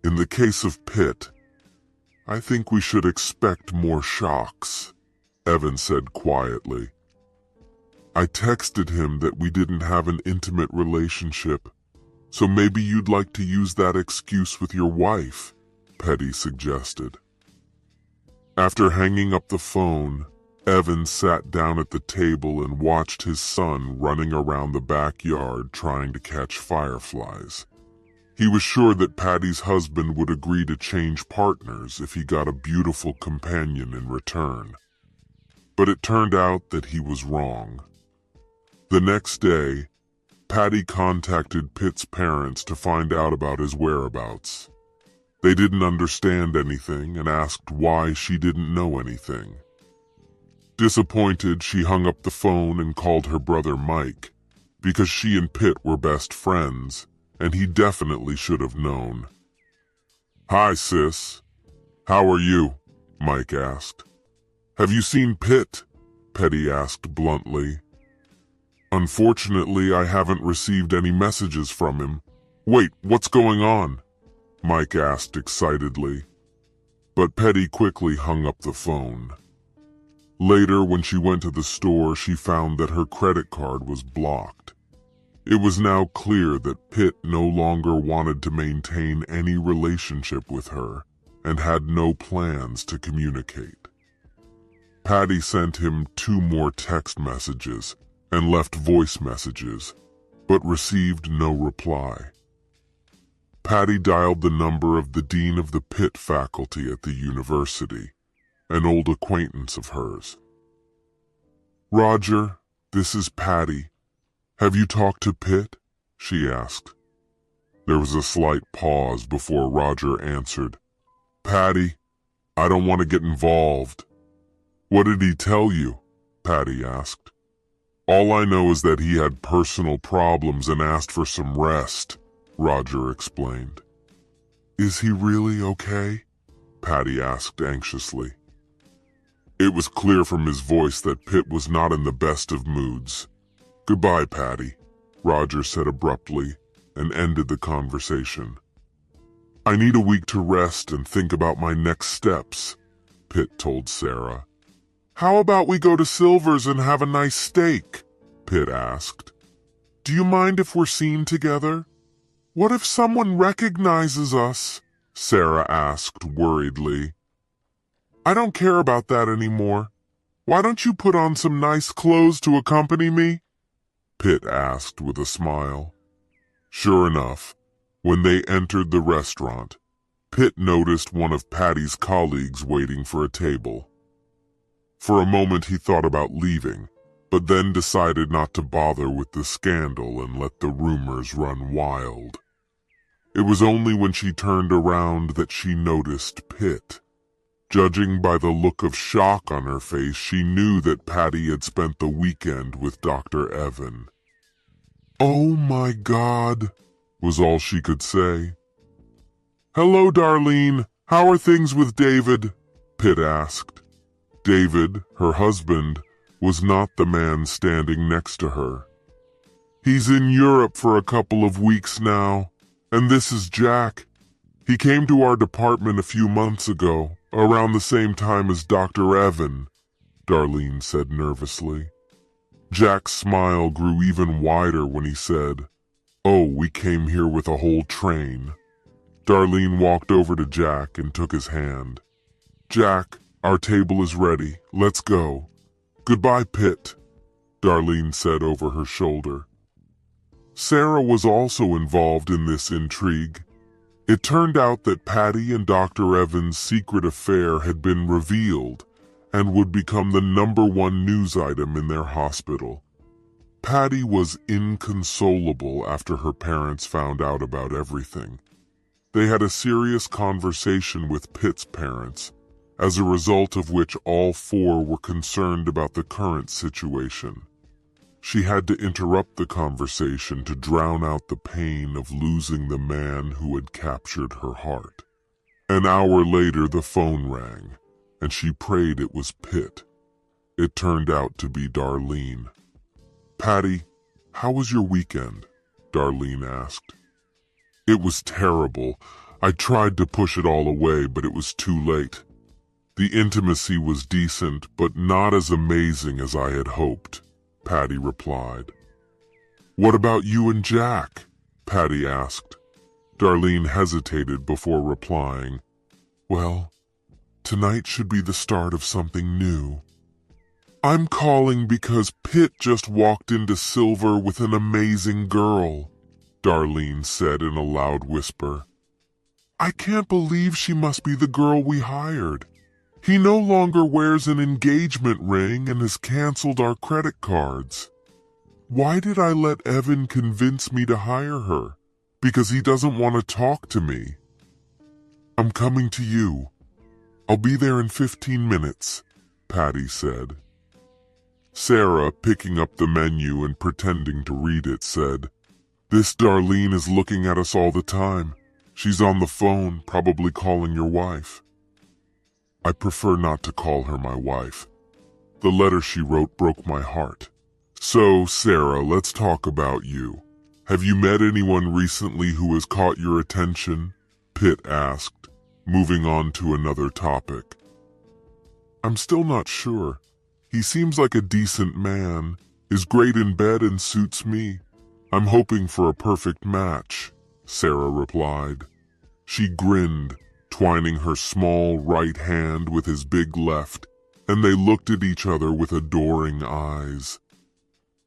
In the case of Pitt, I think we should expect more shocks, Evan said quietly. I texted him that we didn't have an intimate relationship, so maybe you'd like to use that excuse with your wife, Petty suggested. After hanging up the phone, Evan sat down at the table and watched his son running around the backyard trying to catch fireflies. He was sure that Patty's husband would agree to change partners if he got a beautiful companion in return. But it turned out that he was wrong. The next day, Patty contacted Pitt's parents to find out about his whereabouts. They didn't understand anything and asked why she didn't know anything. Disappointed, she hung up the phone and called her brother Mike, because she and Pitt were best friends, and he definitely should have known. "Hi, sis. How are you?" Mike asked. "Have you seen Pitt?" Petty asked bluntly. "Unfortunately, I haven't received any messages from him." "Wait, what's going on?" Mike asked excitedly. But Petty quickly hung up the phone. Later, when she went to the store, she found that her credit card was blocked. It was now clear that Pitt no longer wanted to maintain any relationship with her and had no plans to communicate. Patty sent him 2 more text messages and left voice messages, but received no reply. Patty dialed the number of the dean of the Pitt faculty at the university, an old acquaintance of hers. "Roger, this is Patty. Have you talked to Pitt?" she asked. There was a slight pause before Roger answered. "Patty, I don't want to get involved." "What did he tell you?" Patty asked. "All I know is that he had personal problems and asked for some rest," Roger explained. "Is he really okay?" Patty asked anxiously. It was clear from his voice that Pitt was not in the best of moods. "Goodbye, Patty," Roger said abruptly and ended the conversation. "I need a week to rest and think about my next steps," Pitt told Sarah. "How about we go to Silver's and have a nice steak?" Pitt asked. "Do you mind if we're seen together?" "What if someone recognizes us?" Sarah asked worriedly. "I don't care about that anymore. Why don't you put on some nice clothes to accompany me?" Pitt asked with a smile. Sure enough, when they entered the restaurant, Pitt noticed one of Patty's colleagues waiting for a table. For a moment he thought about leaving, but then decided not to bother with the scandal and let the rumors run wild. It was only when she turned around that she noticed Pitt. Judging by the look of shock on her face, she knew that Patty had spent the weekend with Dr. Evan. "Oh my God," was all she could say. "Hello, Darlene. How are things with David?" Pitt asked. David, her husband, was not the man standing next to her. "He's in Europe for a couple of weeks now, and this is Jack. He came to our department a few months ago, around the same time as Dr. Evan," Darlene said nervously. Jack's smile grew even wider when he said, "Oh, we came here with a whole train." Darlene walked over to Jack and took his hand. "Jack, our table is ready. Let's go." "Goodbye, Pitt," Darlene said over her shoulder. Sarah was also involved in this intrigue. It turned out that Patty and Dr. Evans' secret affair had been revealed and would become the #1 news item in their hospital. Patty was inconsolable after her parents found out about everything. They had a serious conversation with Pitt's parents, as a result of which all 4 were concerned about the current situation. She had to interrupt the conversation to drown out the pain of losing the man who had captured her heart. An hour later the phone rang, and she prayed it was Pitt. It turned out to be Darlene. "Patty, how was your weekend?" Darlene asked. "It was terrible. I tried to push it all away, but it was too late. The intimacy was decent, but not as amazing as I had hoped," Patty replied. "What about you and Jack?" Patty asked. Darlene hesitated before replying, "Well, tonight should be the start of something new." I'm calling because Pitt just walked into Silver with an amazing girl, Darlene said in a loud whisper. I can't believe she must be the girl we hired. He no longer wears an engagement ring and has canceled our credit cards. Why did I let Evan convince me to hire her? Because he doesn't want to talk to me. I'm coming to you. I'll be there in 15 minutes, Patty said. Sarah, picking up the menu and pretending to read it, said, This Darlene is looking at us all the time. She's on the phone, probably calling your wife. I prefer not to call her my wife. The letter she wrote broke my heart. So, Sarah, let's talk about you. Have you met anyone recently who has caught your attention? Pitt asked, moving on to another topic. I'm still not sure. He seems like a decent man, is great in bed and suits me. I'm hoping for a perfect match, Sarah replied. She grinned, twining her small right hand with his big left, and they looked at each other with adoring eyes.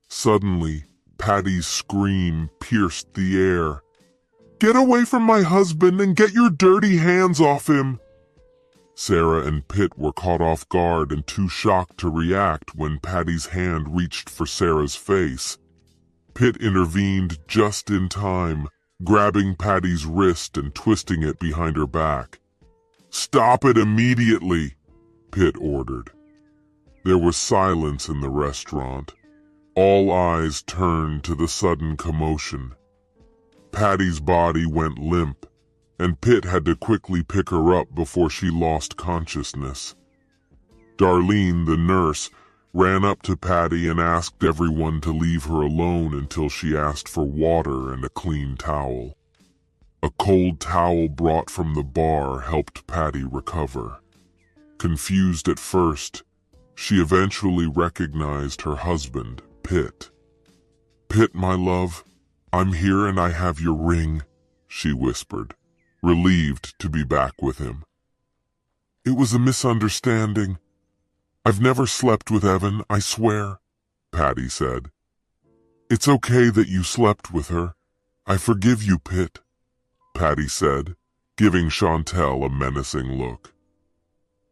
Suddenly, Patty's scream pierced the air. Get away from my husband and get your dirty hands off him! Sarah and Pitt were caught off guard and too shocked to react when Patty's hand reached for Sarah's face. Pitt intervened just in time, grabbing Patty's wrist and twisting it behind her back. Stop it immediately, Pitt ordered. There was silence in the restaurant. All eyes turned to the sudden commotion. Patty's body went limp, and Pitt had to quickly pick her up before she lost consciousness. Darlene, the nurse, ran up to Patty and asked everyone to leave her alone until she asked for water and a clean towel. A cold towel brought from the bar helped Patty recover. Confused at first, she eventually recognized her husband, Pitt. Pitt, my love, I'm here and I have your ring, she whispered, relieved to be back with him. It was a misunderstanding. I've never slept with Evan, I swear, Patty said. It's okay that you slept with her. I forgive you, Pitt, Patty said, giving Chantel a menacing look.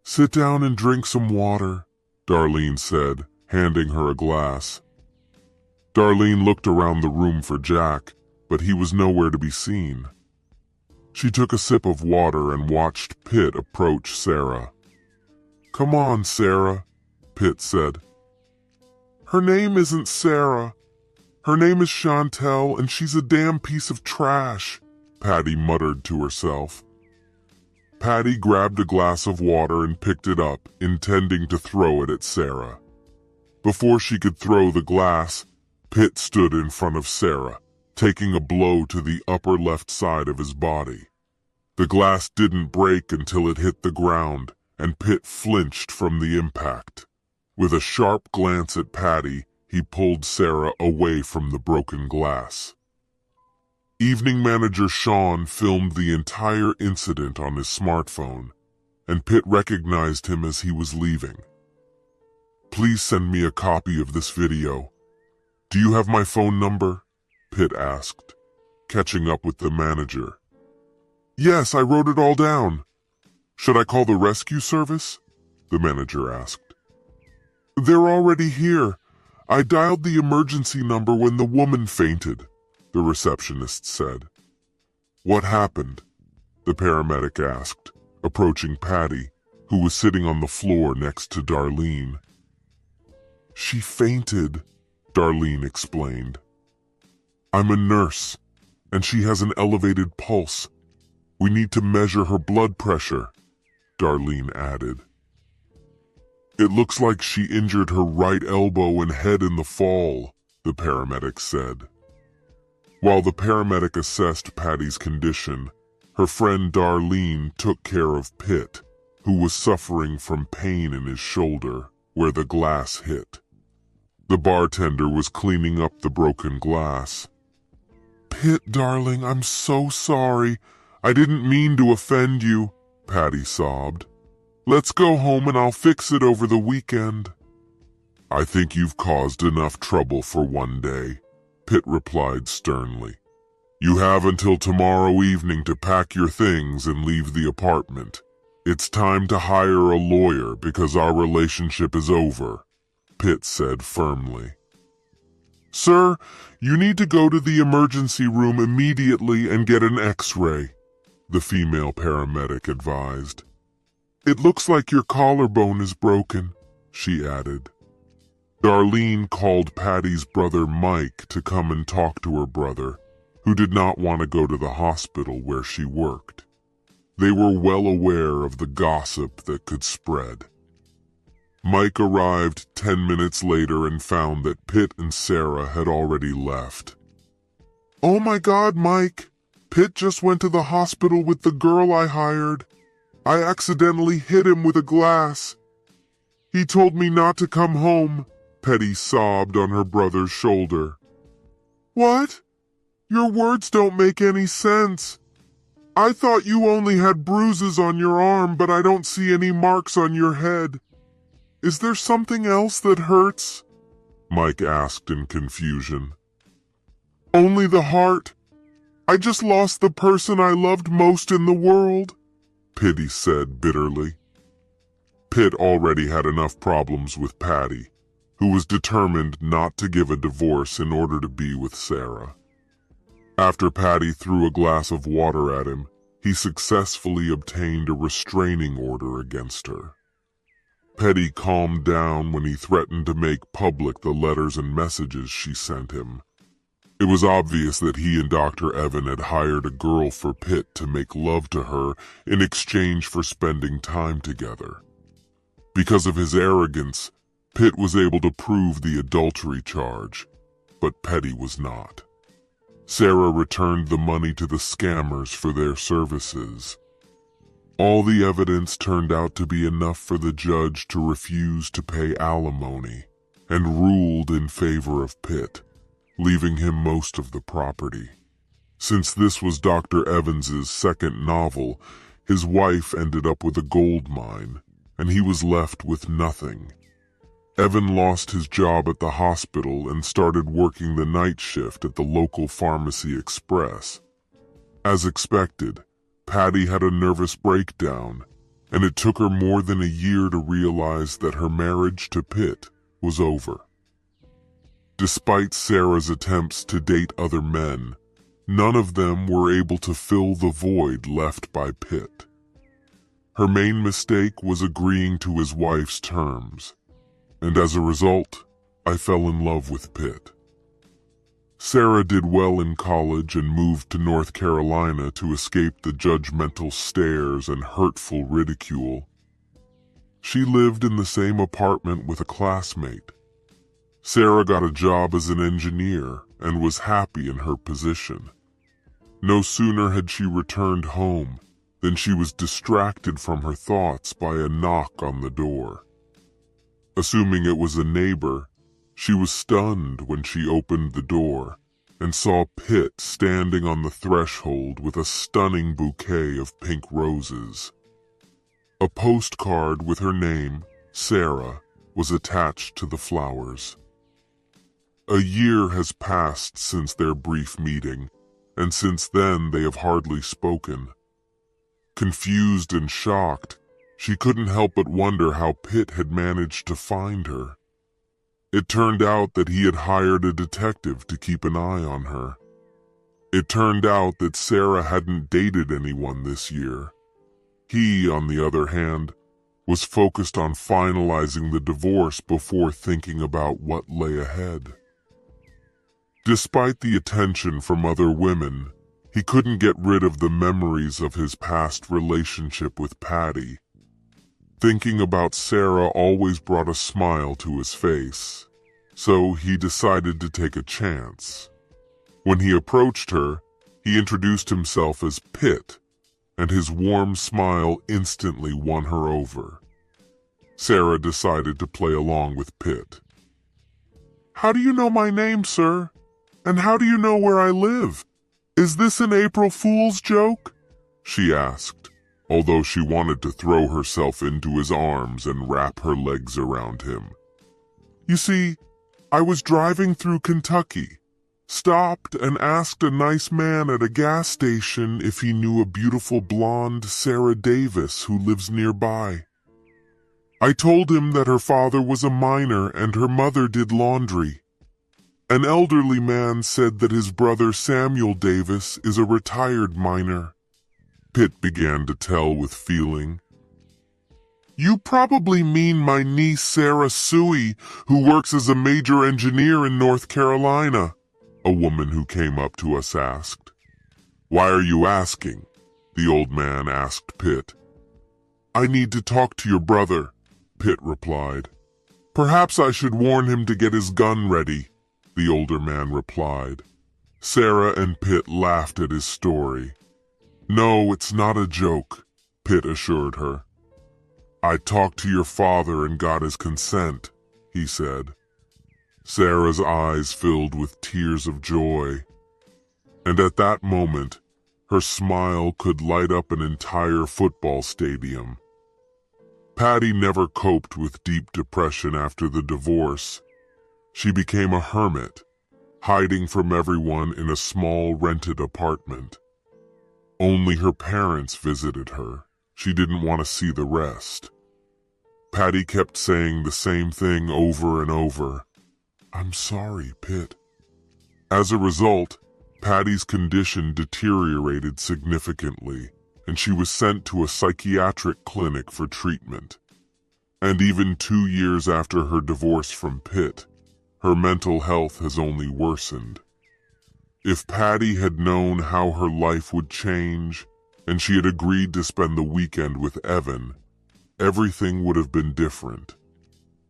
Sit down and drink some water, Darlene said, handing her a glass. Darlene looked around the room for Jack, but he was nowhere to be seen. She took a sip of water and watched Pitt approach Sarah. Come on, Sarah, Pitt said. Her name isn't Sarah. Her name is Chantel, and she's a damn piece of trash, Patty muttered to herself. Patty grabbed a glass of water and picked it up, intending to throw it at Sarah. Before she could throw the glass, Pitt stood in front of Sarah, taking a blow to the upper left side of his body. The glass didn't break until it hit the ground, and Pitt flinched from the impact. With a sharp glance at Patty, he pulled Sarah away from the broken glass. Evening manager Sean filmed the entire incident on his smartphone, and Pitt recognized him as he was leaving. Please send me a copy of this video. Do you have my phone number? Pitt asked, catching up with the manager. Yes, I wrote it all down. Should I call the rescue service? The manager asked. They're already here. I dialed the emergency number when the woman fainted, the receptionist said. What happened? The paramedic asked, approaching Patty, who was sitting on the floor next to Darlene. She fainted, Darlene explained. I'm a nurse, and she has an elevated pulse. We need to measure her blood pressure, Darlene added. It looks like she injured her right elbow and head in the fall, the paramedic said. While the paramedic assessed Patty's condition, her friend Darlene took care of Pitt, who was suffering from pain in his shoulder where the glass hit. The bartender was cleaning up the broken glass. Pitt, darling, I'm so sorry. I didn't mean to offend you, Patty sobbed. Let's go home and I'll fix it over the weekend. I think you've caused enough trouble for one day, Pitt replied sternly. You have until tomorrow evening to pack your things and leave the apartment. It's time to hire a lawyer because our relationship is over, Pitt said firmly. Sir, you need to go to the emergency room immediately and get an X-ray, the female paramedic advised. It looks like your collarbone is broken, she added. Darlene called Patty's brother Mike to come and talk to her brother, who did not want to go to the hospital where she worked. They were well aware of the gossip that could spread. Mike arrived 10 minutes later and found that Pitt and Sarah had already left. Oh my God, Mike! Pitt just went to the hospital with the girl I hired. I accidentally hit him with a glass. He told me not to come home, Petty sobbed on her brother's shoulder. What? Your words don't make any sense. I thought you only had bruises on your arm, but I don't see any marks on your head. Is there something else that hurts? Mike asked in confusion. Only the heart. I just lost the person I loved most in the world, Pitt said bitterly. Pitt already had enough problems with Patty, who was determined not to give a divorce in order to be with Sarah. After Patty threw a glass of water at him, he successfully obtained a restraining order against her. Petty calmed down when he threatened to make public the letters and messages she sent him. It was obvious that he and Dr. Evan had hired a girl for Pitt to make love to her in exchange for spending time together. Because of his arrogance, Pitt was able to prove the adultery charge, but Petty was not. Sarah returned the money to the scammers for their services. All the evidence turned out to be enough for the judge to refuse to pay alimony and ruled in favor of Pitt, leaving him most of the property. Since this was Dr. Evans's second novel, his wife ended up with a gold mine, and he was left with nothing. Evan lost his job at the hospital and started working the night shift at the local Pharmacy Express. As expected, Patty had a nervous breakdown, and it took her more than a year to realize that her marriage to Pitt was over. Despite Sarah's attempts to date other men, none of them were able to fill the void left by Pitt. Her main mistake was agreeing to his wife's terms, and as a result, I fell in love with Pitt. Sarah did well in college and moved to North Carolina to escape the judgmental stares and hurtful ridicule. She lived in the same apartment with a classmate. Sarah got a job as an engineer and was happy in her position. No sooner had she returned home than she was distracted from her thoughts by a knock on the door. Assuming it was a neighbor, she was stunned when she opened the door and saw Pitt standing on the threshold with a stunning bouquet of pink roses. A postcard with her name, Sarah, was attached to the flowers. A year has passed since their brief meeting, and since then they have hardly spoken. Confused and shocked, she couldn't help but wonder how Pitt had managed to find her. It turned out that he had hired a detective to keep an eye on her. It turned out that Sarah hadn't dated anyone this year. He, on the other hand, was focused on finalizing the divorce before thinking about what lay ahead. Despite the attention from other women, he couldn't get rid of the memories of his past relationship with Patty. Thinking about Sarah always brought a smile to his face, so he decided to take a chance. When he approached her, he introduced himself as Pitt, and his warm smile instantly won her over. Sarah decided to play along with Pitt. "How do you know my name, sir? And how do you know where I live? Is this an April Fool's joke?" she asked, although she wanted to throw herself into his arms and wrap her legs around him. You see, I was driving through Kentucky, stopped and asked a nice man at a gas station if he knew a beautiful blonde Sarah Davis who lives nearby. I told him that her father was a miner and her mother did laundry. An elderly man said that his brother Samuel Davis is a retired miner. Pitt began to tell with feeling. You probably mean my niece Sarah Suey, who works as a major engineer in North Carolina, a woman who came up to us asked. Why are you asking? The old man asked Pitt. I need to talk to your brother, Pitt replied. Perhaps I should warn him to get his gun ready, the older man replied. Sarah and Pitt laughed at his story. No, it's not a joke, Pitt assured her. I talked to your father and got his consent, he said. Sarah's eyes filled with tears of joy, and at that moment, her smile could light up an entire football stadium. Patty never coped with deep depression after the divorce. She became a hermit, hiding from everyone in a small rented apartment. Only her parents visited her. She didn't want to see the rest. Patty kept saying the same thing over and over. I'm sorry, Pitt. As a result, Patty's condition deteriorated significantly, and she was sent to a psychiatric clinic for treatment. And even 2 years after her divorce from Pitt, her mental health has only worsened. If Patty had known how her life would change, and she had agreed to spend the weekend with Evan, everything would have been different.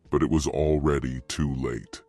But it was already too late.